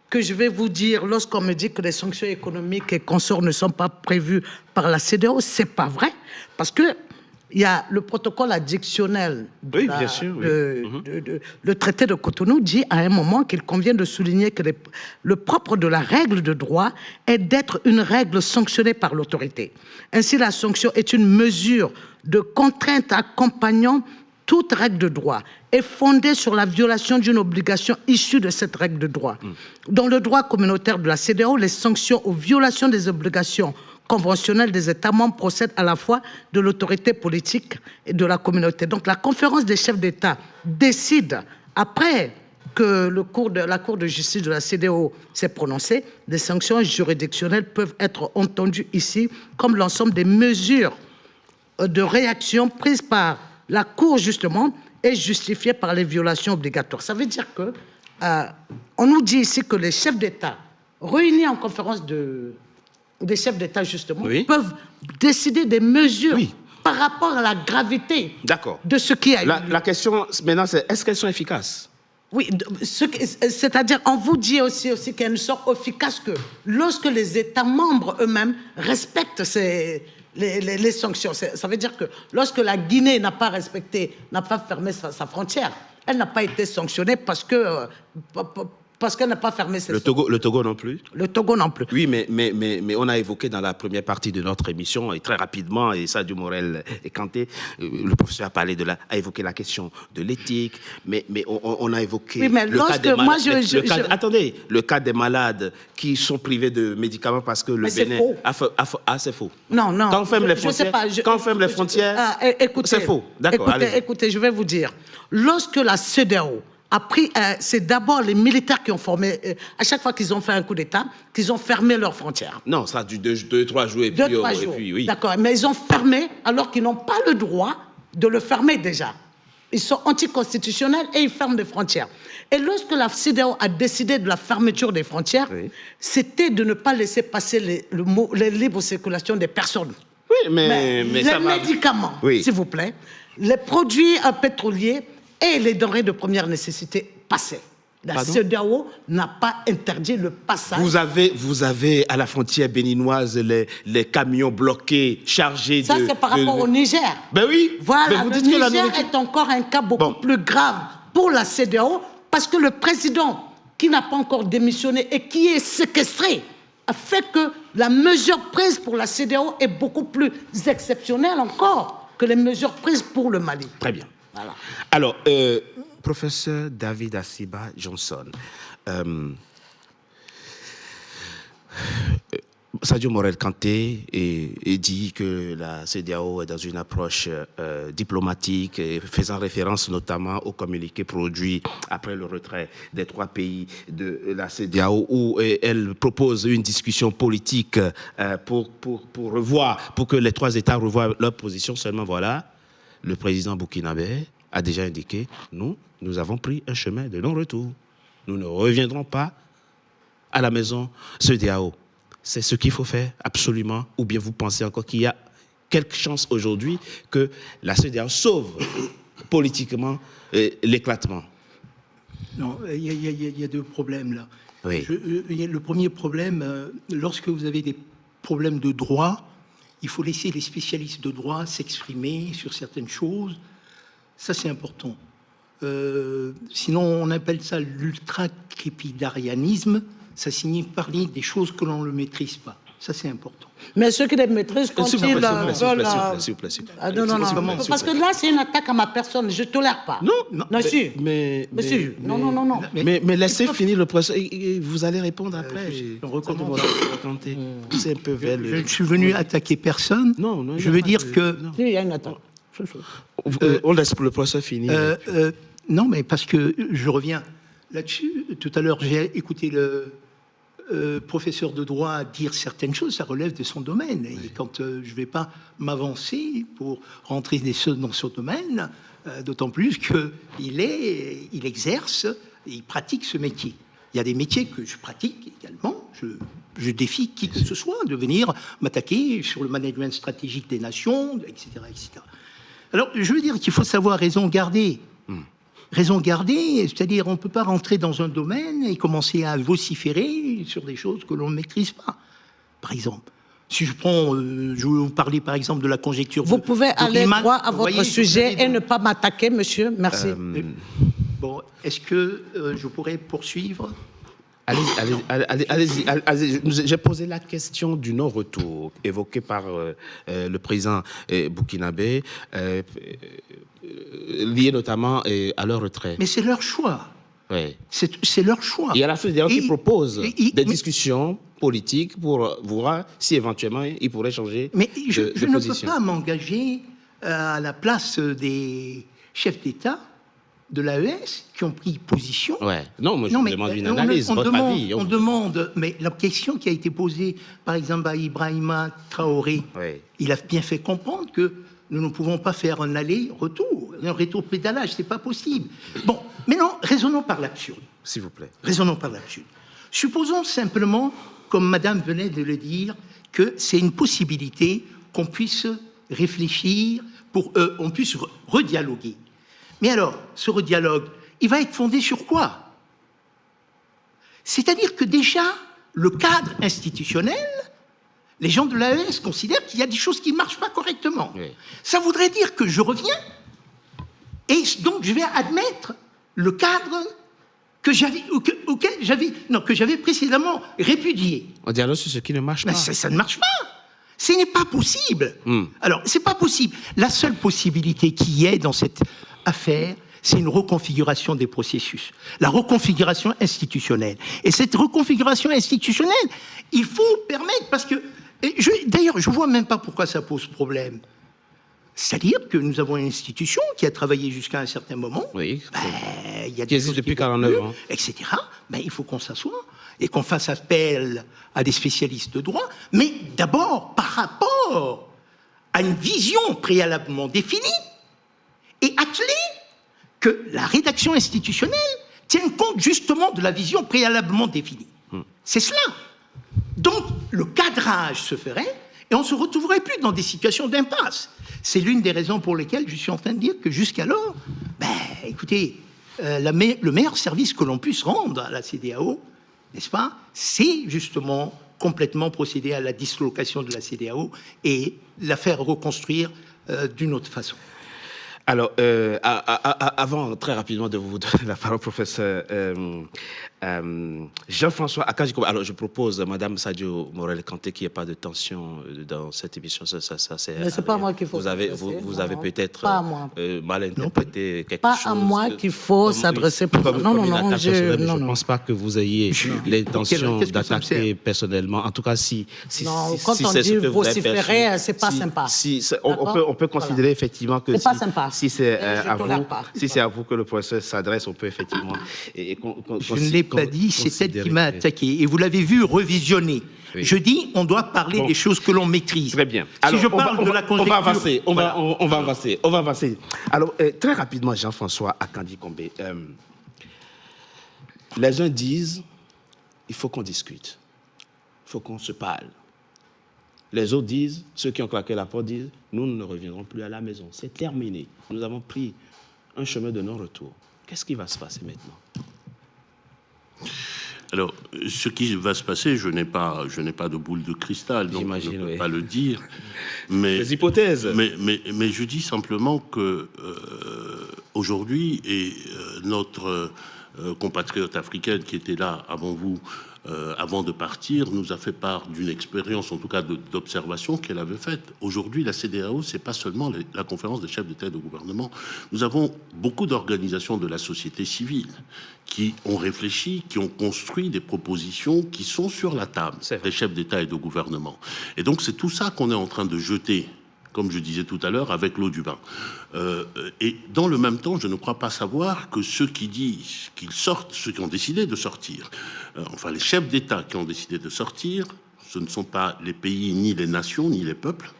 que je vais vous dire, lorsqu'on me dit que les sanctions économiques et consorts ne sont pas prévues par la CEDEAO, ce n'est pas vrai, parce que il y a le protocole additionnel. Bien sûr. Le traité de Cotonou dit à un moment qu'il convient de souligner que le propre de la règle de droit est d'être une règle sanctionnée par l'autorité. Ainsi, la sanction est une mesure de contrainte accompagnant toute règle de droit est fondée sur la violation d'une obligation issue de cette règle de droit. Dans le droit communautaire de la CEDEAO, les sanctions aux violations des obligations conventionnelles des États membres procèdent à la fois de l'autorité politique et de la communauté. Donc la conférence des chefs d'État décide, après que la Cour de justice de la CEDEAO s'est prononcée, des sanctions juridictionnelles peuvent être entendues ici comme l'ensemble des mesures de réaction prises par la Cour, justement, est justifiée par les violations obligatoires. Ça veut dire que on nous dit ici que les chefs d'État, réunis en conférence des chefs d'État, justement, peuvent décider des mesures par rapport à la gravité de ce qui a eu. La question maintenant, c'est est-ce qu'elles sont efficaces? Oui, c'est-à-dire, on vous dit aussi qu'elles ne sont efficaces que lorsque les États membres eux-mêmes respectent les sanctions. Ça veut dire que lorsque la Guinée n'a pas fermé sa frontière, elle n'a pas été sanctionnée parce qu'elle n'a pas fermé ses frontières. Le Togo non plus? Le Togo non plus. Oui, mais on a évoqué dans la première partie de notre émission, et très rapidement, et Sadio Morel et Kanté, le professeur a évoqué la question de l'éthique, mais on a évoqué le cas des malades qui sont privés de médicaments parce que le Bénin... c'est faux. Non. Quand on ferme les frontières, c'est faux. D'accord, écoutez, je vais vous dire. Lorsque la CEDEAO a pris, c'est d'abord les militaires qui ont formé, à chaque fois qu'ils ont fait un coup d'État, qu'ils ont fermé leurs frontières. Non, ça a dû 2-3 jours et puis oui. D'accord, mais ils ont fermé alors qu'ils n'ont pas le droit de le fermer déjà. Ils sont anticonstitutionnels et ils ferment des frontières. Et lorsque la CEDEAO a décidé de la fermeture des frontières, c'était de ne pas laisser passer les libres circulations des personnes. Oui, mais les médicaments, s'il vous plaît, les produits pétroliers et les denrées de première nécessité passaient. La CEDEAO n'a pas interdit le passage. Vous avez à la frontière béninoise les camions bloqués, chargés Ça, c'est par rapport au Niger. Ben oui. Voilà, le Niger est encore un cas beaucoup plus grave pour la CEDEAO parce que le président, qui n'a pas encore démissionné et qui est séquestré, a fait que la mesure prise pour la CEDEAO est beaucoup plus exceptionnelle encore que les mesures prises pour le Mali. Très bien. Voilà. Alors, professeur David Assiba Johnson, Sadio Morel Kanté dit que la CEDEAO est dans une approche diplomatique, faisant référence notamment au communiqué produit après le retrait des 3 pays de la CEDEAO, où elle propose une discussion politique pour que les 3 États revoient leur position. Seulement voilà, le président burkinabé a déjà indiqué, nous avons pris un chemin de non-retour. Nous ne reviendrons pas à la maison CEDEAO. C'est ce qu'il faut faire, absolument. Ou bien vous pensez encore qu'il y a quelque chance aujourd'hui que la CEDEAO sauve politiquement l'éclatement? Non, il y a 2 problèmes là. Oui. Le premier problème, lorsque vous avez des problèmes de droit, il faut laisser les spécialistes de droit s'exprimer sur certaines choses. Ça, c'est important. Sinon, on appelle ça l'ultra-crépidarianisme. Ça signifie parler des choses que l'on ne maîtrise pas. Ça, c'est important. Mais ceux qui les maîtrisent, quand ils veulent... S'il vous plaît. Non. Parce que là, c'est une attaque à ma personne. Je ne tolère pas. Non. Mais laissez finir le procès. Vous allez répondre après. C'est un peu vers Je ne suis venu attaquer personne. Non, je veux dire que... Il y a une attaque. On laisse le procès finir. Non, mais parce que je reviens là-dessus. Tout à l'heure, j'ai écouté le professeur de droit dire certaines choses, ça relève de son domaine. Et quand je ne vais pas m'avancer pour rentrer dans son domaine, d'autant plus qu'il exerce, il pratique ce métier. Il y a des métiers que je pratique également. Je défie qui que ce soit de venir m'attaquer sur le management stratégique des nations, etc., etc. Alors, je veux dire qu'il faut savoir raison garder. Raison garder, c'est-à-dire on ne peut pas rentrer dans un domaine et commencer à vociférer sur des choses que l'on ne maîtrise pas. Par exemple, si je prends, je vais vous parler par exemple de la conjecture. Vous pouvez aller droit à votre sujet et ne pas m'attaquer, monsieur. Merci. Bon, est-ce que je pourrais poursuivre ? Allez-y. J'ai posé la question du non-retour évoquée par le président burkinabé, lié notamment à leur retrait. Mais c'est leur choix. Oui. C'est leur choix. Il y a la CEDEAO qui propose des discussions politiques pour voir si éventuellement il pourrait changer de position. Mais je ne peux pas m'engager à la place des chefs d'État de l'AES qui ont pris position. Ouais. Non, moi je vous demande une analyse, votre avis. On demande, mais la question qui a été posée, par exemple, à Ibrahima Traoré, il a bien fait comprendre que nous ne pouvons pas faire un aller-retour, un rétro-pédalage, c'est pas possible. Bon, maintenant, raisonnons par l'absurde. S'il vous plaît. Raisonnons par l'absurde. Supposons simplement, comme Madame venait de le dire, que c'est une possibilité qu'on puisse réfléchir, on puisse redialoguer. Mais alors, ce redialogue, il va être fondé sur quoi? C'est-à-dire que déjà, le cadre institutionnel, les gens de l'AES considèrent qu'il y a des choses qui ne marchent pas correctement. Oui. Ça voudrait dire que je reviens et donc je vais admettre le cadre que j'avais précédemment répudié. On dit alors sur ce qui ne marche pas. Ça ne marche pas. Ce n'est pas possible. Alors, c'est pas possible. La seule possibilité qu'il y ait dans cette affaire, c'est une reconfiguration des processus, la reconfiguration institutionnelle. Et cette reconfiguration institutionnelle, il faut permettre, parce que, d'ailleurs, je ne vois même pas pourquoi ça pose problème. C'est-à-dire que nous avons une institution qui a travaillé jusqu'à un certain moment, oui, il y a qui existe depuis 49 ans, etc. Il faut qu'on s'assoie et qu'on fasse appel à des spécialistes de droit, mais d'abord par rapport à une vision préalablement définie et attelée, que la rédaction institutionnelle tienne compte justement de la vision préalablement définie. C'est cela. Donc, le cadrage se ferait et on ne se retrouverait plus dans des situations d'impasse. C'est l'une des raisons pour lesquelles je suis en train de dire que jusqu'alors, écoutez, le meilleur service que l'on puisse rendre à la CEDEAO, n'est-ce pas, c'est justement complètement procéder à la dislocation de la CEDEAO et la faire reconstruire d'une autre façon. Alors, avant très rapidement de vous donner la parole, professeur Jean-François Akanji-Kombe. Alors, je propose Madame Sadio Morel-Kanté qu'il n'y ait pas de tension dans cette émission. Mais c'est pas moi qu'il faut. Vous avez peut-être mal interprété quelque chose. Pas à moi qu'il faut s'adresser. Non, je ne pense pas que vous ayez l'intention d'attaquer personnellement. En tout cas, si quand on dit vociférer, c'est pas sympa. On peut considérer effectivement que c'est pas sympa. Si c'est à vous que le professeur s'adresse, on peut effectivement... Je ne l'ai pas dit, c'est elle qui m'a attaqué. Et vous l'avez vu revisionner. Oui. Je dis, on doit parler des choses que l'on maîtrise. Très bien. Alors, si je parle de la conjecture... On va avancer. Alors, très rapidement, Jean-François Akanji-Kombe. Les uns disent, il faut qu'on discute. Il faut qu'on se parle. Les autres disent, ceux qui ont claqué la porte disent, nous ne reviendrons plus à la maison. C'est terminé. Nous avons pris un chemin de non-retour. Qu'est-ce qui va se passer maintenant? Alors, ce qui va se passer, je n'ai pas de boule de cristal, donc je ne peux pas le dire. Mais, les hypothèses. Mais je dis simplement que aujourd'hui, et notre compatriote africaine qui était là avant vous, avant de partir, nous a fait part d'une expérience, en tout cas d'observation qu'elle avait faite. Aujourd'hui, la CEDEAO, c'est pas seulement la conférence des chefs d'État et de gouvernement. Nous avons beaucoup d'organisations de la société civile qui ont réfléchi, qui ont construit des propositions qui sont sur la table des chefs d'État et de gouvernement. Et donc, c'est tout ça qu'on est en train de jeter, comme je disais tout à l'heure, avec l'eau du bain. Et dans le même temps, je ne crois pas savoir que ceux qui disent qu'ils sortent, ceux qui ont décidé de sortir, enfin les chefs d'État qui ont décidé de sortir, ce ne sont pas les pays, ni les nations, ni les peuples,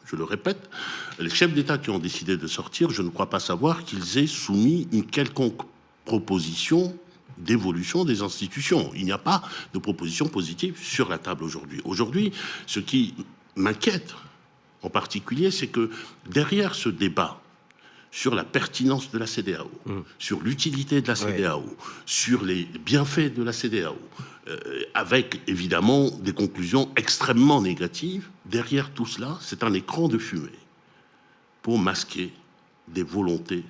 je le répète, les chefs d'État qui ont décidé de sortir, je ne crois pas savoir qu'ils aient soumis une quelconque proposition d'évolution des institutions. Il n'y a pas de proposition positive sur la table aujourd'hui. Aujourd'hui, ce qui m'inquiète, en particulier, c'est que derrière ce débat sur la pertinence de la CEDEAO, sur l'utilité de la CEDEAO, sur les bienfaits de la CEDEAO, avec évidemment des conclusions extrêmement négatives, derrière tout cela, c'est un écran de fumée pour masquer des volontés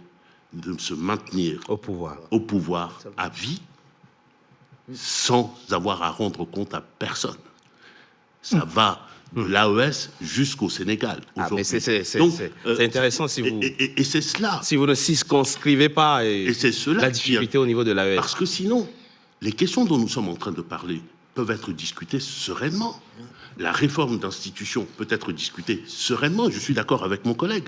de se maintenir au pouvoir à vie, sans avoir à rendre compte à personne. Ça va de l'AES jusqu'au Sénégal. C'est intéressant si vous... Et c'est cela. Si vous ne circonscrivez pas la difficulté au niveau de l'AES. Parce que sinon, les questions dont nous sommes en train de parler peuvent être discutées sereinement. La réforme d'institutions peut être discutée sereinement. Je suis d'accord avec mon collègue.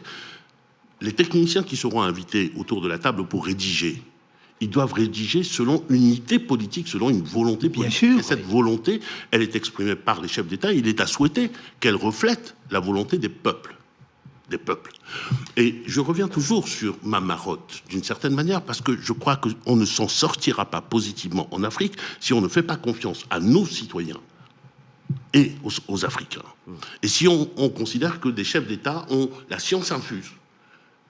Les techniciens qui seront invités autour de la table pour rédiger, ils doivent rédiger selon une unité politique, selon une volonté politique. Bien sûr, et cette volonté, elle est exprimée par les chefs d'État. Il est à souhaiter qu'elle reflète la volonté des peuples. des peuples. Et je reviens toujours sur ma marotte, d'une certaine manière, parce que je crois qu'on ne s'en sortira pas positivement en Afrique si on ne fait pas confiance à nos citoyens et aux Africains. Et si on considère que des chefs d'État ont la science infuse,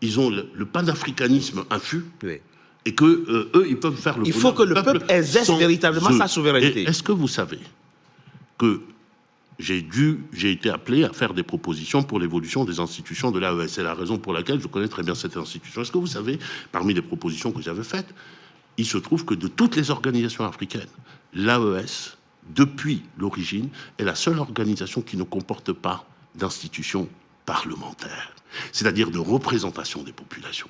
ils ont le panafricanisme infus, Oui. et que eux, ils peuvent faire le Il faut que le peuple exerce véritablement sa souveraineté. Est-ce que vous savez que j'ai été appelé à faire des propositions pour l'évolution des institutions de l'AES? C'est la raison pour laquelle je connais très bien cette institution. Est-ce que vous savez, parmi les propositions que j'avais faites, il se trouve que de toutes les organisations africaines, l'AES, depuis l'origine, est la seule organisation qui ne comporte pas d'institution parlementaire, c'est-à-dire de représentation des populations.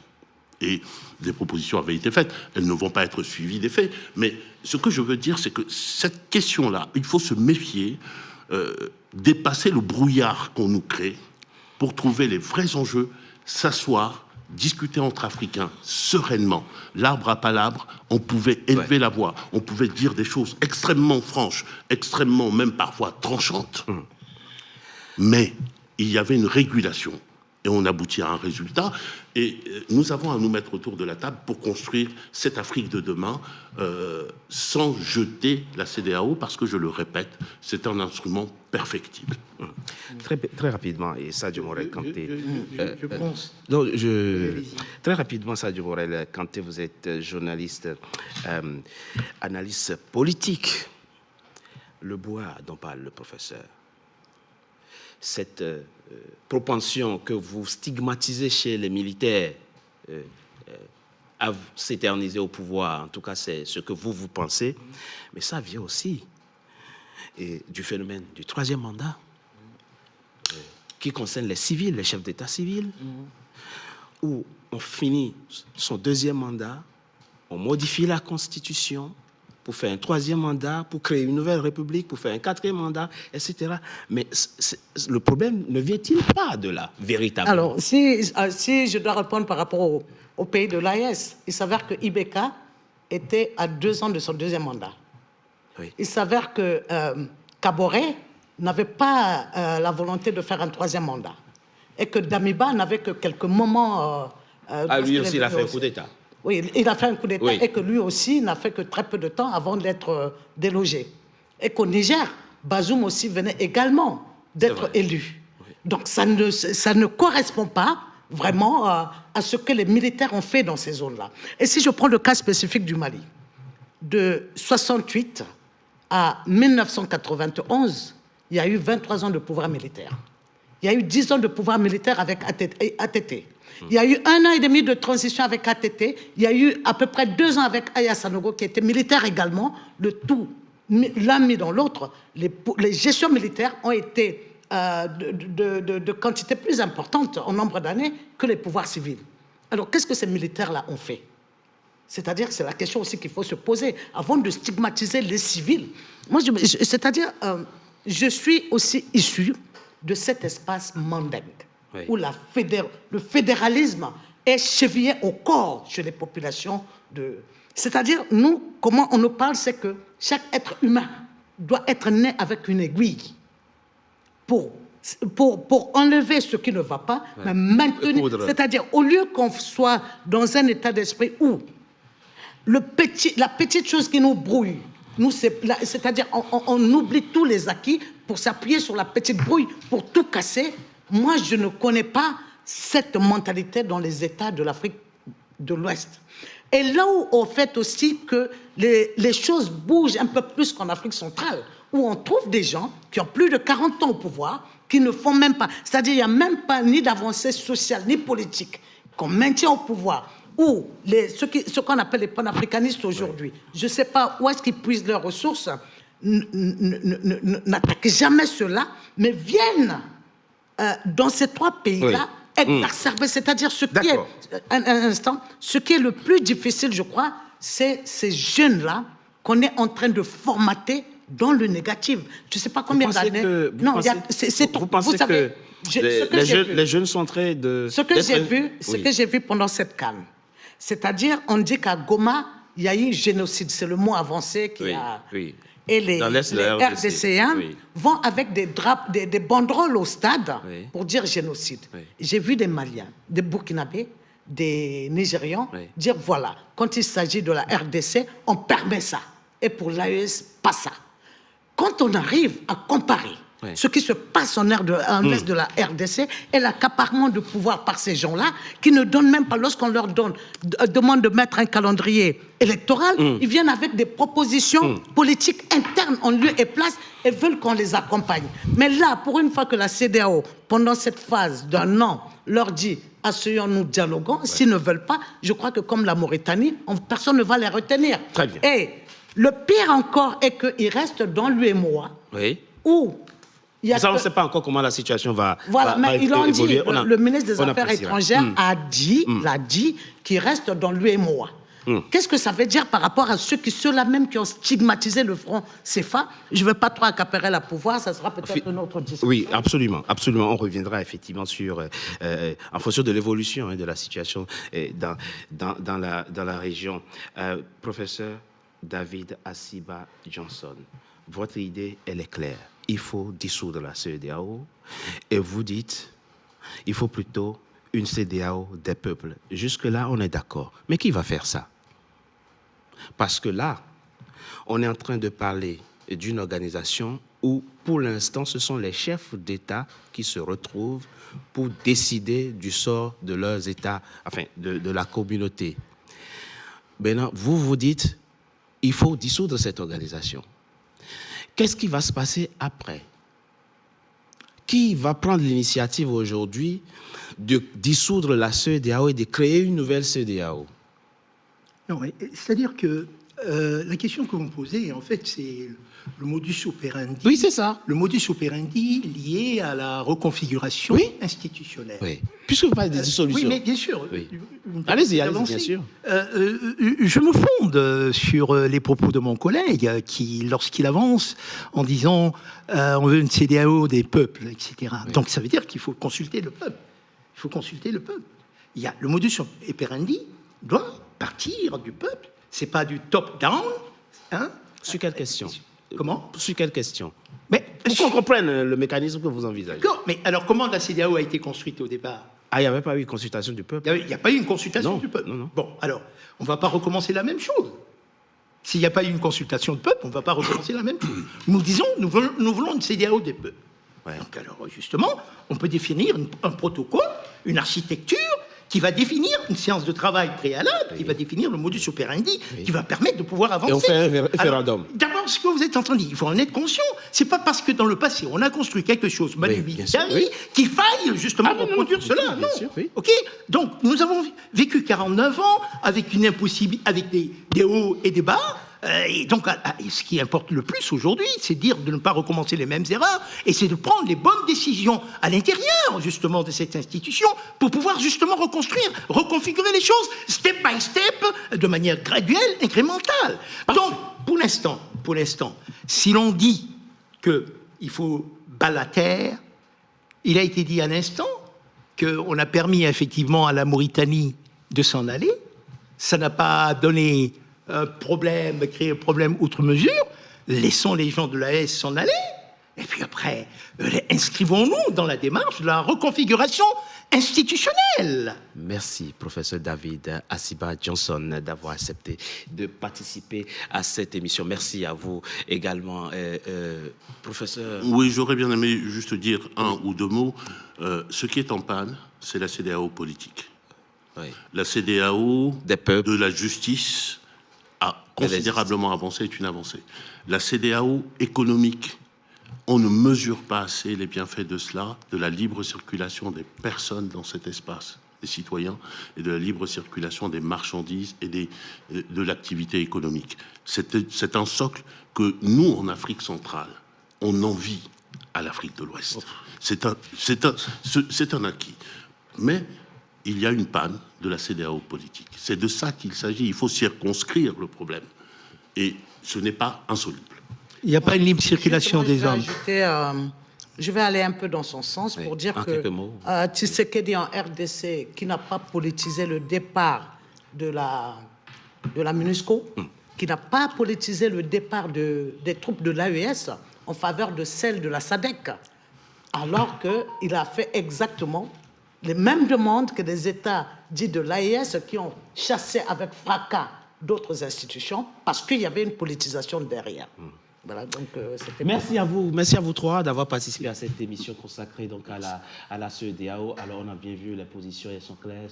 Et des propositions avaient été faites, elles ne vont pas être suivies des faits, mais ce que je veux dire, c'est que cette question-là, il faut se méfier, dépasser le brouillard qu'on nous crée pour trouver les vrais enjeux, s'asseoir, discuter entre Africains sereinement, l'arbre à palabre, on pouvait élever la voix, on pouvait dire des choses extrêmement franches, extrêmement même parfois tranchantes, mais il y avait une régulation et on aboutit à un résultat. Et nous avons à nous mettre autour de la table pour construire cette Afrique de demain sans jeter la CEDEAO, parce que, je le répète, c'est un instrument perfectible. Très rapidement, et Sadio Morel Kanté. Je pense. Très rapidement, Sadio Morel Kanté, vous êtes journaliste, analyste politique. Le bois dont parle le professeur, cette propension que vous stigmatisez chez les militaires à s'éterniser au pouvoir, en tout cas c'est ce que vous pensez, mais ça vient aussi du phénomène du troisième mandat qui concerne les civils, les chefs d'État civils, où on finit son deuxième mandat, on modifie la Constitution pour faire un troisième mandat, pour créer une nouvelle république, pour faire un quatrième mandat, etc. Mais le problème ne vient-il pas de là, véritablement? Alors, si je dois répondre par rapport au pays de l'AES, il s'avère que Ibeka était à 2 ans de son deuxième mandat. Oui. Il s'avère que Kaboré n'avait pas la volonté de faire un troisième mandat. Et que Damiba n'avait que quelques moments... lui aussi, il a fait un coup d'État. Oui, il a fait un coup d'État, oui. Et que lui aussi n'a fait que très peu de temps avant d'être délogé. Et qu'au Niger, Bazoum aussi venait également d'être élu. Oui. Donc ça ne correspond pas vraiment à ce que les militaires ont fait dans ces zones-là. Et si je prends le cas spécifique du Mali, de 68 à 1991, il y a eu 23 ans de pouvoir militaire. Il y a eu 10 ans de pouvoir militaire avec ATT. Il y a eu 1 an et demi de transition avec ATT. Il y a eu à peu près 2 ans avec Aya Sanogo, qui était militaire également. Le tout, l'un mis dans l'autre. Les gestions militaires ont été de quantité plus importante en nombre d'années que les pouvoirs civils. Alors, qu'est-ce que ces militaires-là ont fait? C'est-à-dire, c'est la question aussi qu'il faut se poser avant de stigmatiser les civils. Moi, je suis aussi issu de cet espace mandingue, oui, où le fédéralisme est chevillé au corps chez les populations. C'est-à-dire, nous, comment on nous parle, c'est que chaque être humain doit être né avec une aiguille pour enlever ce qui ne va pas, ouais, mais maintenir. C'est-à-dire, au lieu qu'on soit dans un état d'esprit où la petite chose qui nous brouille, c'est-à-dire on oublie tous les acquis pour s'appuyer sur la petite brouille, pour tout casser. Moi, je ne connais pas cette mentalité dans les États de l'Afrique de l'Ouest. Et là où on fait aussi que les choses bougent un peu plus qu'en Afrique centrale, où on trouve des gens qui ont plus de 40 ans au pouvoir, qui ne font même pas, c'est-à-dire il n'y a même pas ni d'avancée sociale ni politique qu'on maintient au pouvoir, ou ce qu'on appelle les panafricanistes aujourd'hui, je ne sais pas où est-ce qu'ils puisent leurs ressources, n'attaquent jamais cela, mais viennent dans ces 3 pays-là, oui, exacerber. C'est-à-dire ce qui est, un instant, ce qui est le plus difficile, je crois, c'est ces jeunes-là qu'on est en train de formater dans le négatif. Je ne sais pas combien d'années. Vous pensez que les jeunes sont en train de... Ce que j'ai vu pendant cette CAN, c'est-à-dire, on dit qu'à Goma, il y a eu génocide. C'est le mot avancé et les RDCiens vont avec des banderoles au stade pour dire génocide. J'ai vu des Maliens, des Burkinabés, des Nigérians dire voilà, quand il s'agit de la RDC, on permet ça. Et pour l'AES, pas ça. Quand on arrive à comparer ce qui se passe en l'est de la RDC et l'accaparement de pouvoir par ces gens-là, qui ne donnent même pas, lorsqu'on leur demande de mettre un calendrier électoral, ils viennent avec des propositions politiques internes en lieu et place et veulent qu'on les accompagne. Mais là, pour une fois que la CEDEAO, pendant cette phase d'un an, leur dit « asseyons-nous, dialoguons », s'ils ne veulent pas, je crois que comme la Mauritanie, personne ne va les retenir. Très bien. Et le pire encore est qu'ils restent dans l'UEMOA, où ça, on ne sait pas encore comment la situation va mais ils l'ont dit, évoluer. Le ministre des Affaires étrangères l'a dit qu'il reste dans l'UEMOA. Qu'est-ce que ça veut dire par rapport à ceux-là même qui ont stigmatisé le front CFA? Je ne veux pas trop accaparer la pouvoir, ça sera peut-être une autre discussion. Oui, absolument, absolument. On reviendra effectivement sur, en fonction de l'évolution de la situation dans la région. Professeur David Assiba Johnson, votre idée, elle est claire. Il faut dissoudre la CEDEAO et vous dites, il faut plutôt une CEDEAO des peuples. Jusque-là, on est d'accord. Mais qui va faire ça? Parce que là, on est en train de parler d'une organisation où, pour l'instant, ce sont les chefs d'État qui se retrouvent pour décider du sort de leurs États, enfin, de la communauté. Maintenant, vous dites, il faut dissoudre cette organisation. Qu'est-ce qui va se passer après? Qui va prendre l'initiative aujourd'hui de dissoudre la CEDEAO et de créer une nouvelle CEDEAO? Non, c'est-à-dire que la question que vous me posez, en fait, c'est le modus operandi. Oui, c'est ça. Le modus operandi lié à la reconfiguration institutionnelle. Oui. Puisque vous parlez de dissolution. Oui, mais bien sûr. Oui. Allez-y, bien sûr. Je me fonde sur les propos de mon collègue qui, lorsqu'il avance en disant on veut une CEDEAO des peuples, etc. Oui. Donc ça veut dire qu'il faut consulter le peuple. Il faut consulter le peuple. Il y a le modus operandi doit partir du peuple. C'est pas du top-down. Hein? Sur quelle question? Comment? Sur quelle question? Mais pour qu'on comprenne le mécanisme que vous envisagez. Mais alors, comment la CEDEAO a été construite au départ? Ah, il n'y avait pas eu une consultation du peuple? Il n'y a pas eu une consultation du peuple. Non. Bon, alors, on ne va pas recommencer la même chose. S'il n'y a pas eu une consultation du peuple, on ne va pas recommencer la même chose. Nous disons, nous voulons une CEDEAO des peuples. Ouais. Donc, alors, justement, on peut définir un protocole, une architecture qui va définir une séance de travail préalable, qui va définir le modus operandi, qui va permettre de pouvoir avancer. Et on fait un référendum. D'abord, ce que vous êtes en train de dire, il faut en être conscient. C'est pas parce que dans le passé, on a construit quelque chose, qu'il faille justement reproduire cela. Non. Sûr, OK. Donc, nous avons vécu 49 ans avec une impossibilité, avec des hauts et des bas. Et donc, ce qui importe le plus aujourd'hui, c'est de dire de ne pas recommencer les mêmes erreurs, et c'est de prendre les bonnes décisions à l'intérieur, justement, de cette institution, pour pouvoir, justement, reconfigurer les choses, step by step, de manière graduelle, incrémentale. Donc, pour l'instant, si l'on dit qu'il faut battre la terre, il a été dit à l'instant qu'on a permis, effectivement, à la Mauritanie de s'en aller. Ça n'a pas donné créer un problème outre mesure, laissons les gens de l'AES s'en aller, et puis après, inscrivons-nous dans la démarche de la reconfiguration institutionnelle. Merci, professeur David Assiba Johnson, d'avoir accepté de participer à cette émission. Merci à vous également, professeur. Oui, j'aurais bien aimé juste dire un ou deux mots. Ce qui est en panne, c'est la CEDEAO politique. Oui. La CEDEAO des peuples, de la justice, a considérablement avancé, est une avancée. La CEDEAO économique, on ne mesure pas assez les bienfaits de cela, de la libre circulation des personnes dans cet espace, des citoyens, et de la libre circulation des marchandises et de l'activité économique. C'est un socle que nous, en Afrique centrale, on envie à l'Afrique de l'Ouest. C'est un acquis. Mais il y a une panne de la CEDEAO politique. C'est de ça qu'il s'agit. Il faut circonscrire le problème. Et ce n'est pas insoluble. Il n'y a pas une libre circulation des hommes. Je vais aller un peu dans son sens pour dire que Tshisekedi en RDC, qui n'a pas politisé le départ de la MINUSCO, qui n'a pas politisé le départ des troupes de l'AES en faveur de celles de la SADC, alors qu'il a fait exactement les mêmes demandes que les États dits de l'AES qui ont chassé avec fracas d'autres institutions parce qu'il y avait une politisation derrière. Voilà, donc, merci à vous trois d'avoir participé à cette émission consacrée donc à la CEDEAO. Alors on a bien vu les positions, elles sont claires,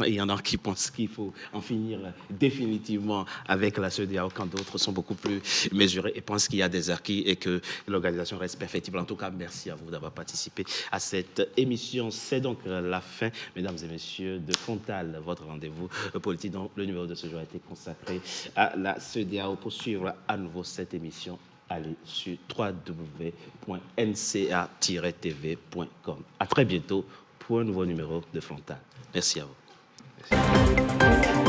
il y en a qui pensent qu'il faut en finir définitivement avec la CEDEAO quand d'autres sont beaucoup plus mesurés et pensent qu'il y a des acquis et que l'organisation reste perfectible. En tout cas, merci à vous d'avoir participé à cette émission. C'est donc la fin, mesdames et messieurs, de Frontal, votre rendez-vous politique. Donc, le numéro de ce jour a été consacré à la CEDEAO. Pour suivre à nouveau cette émission, allez sur www.nca-tv.com. À très bientôt pour un nouveau numéro de Frontal. Merci à vous. Merci.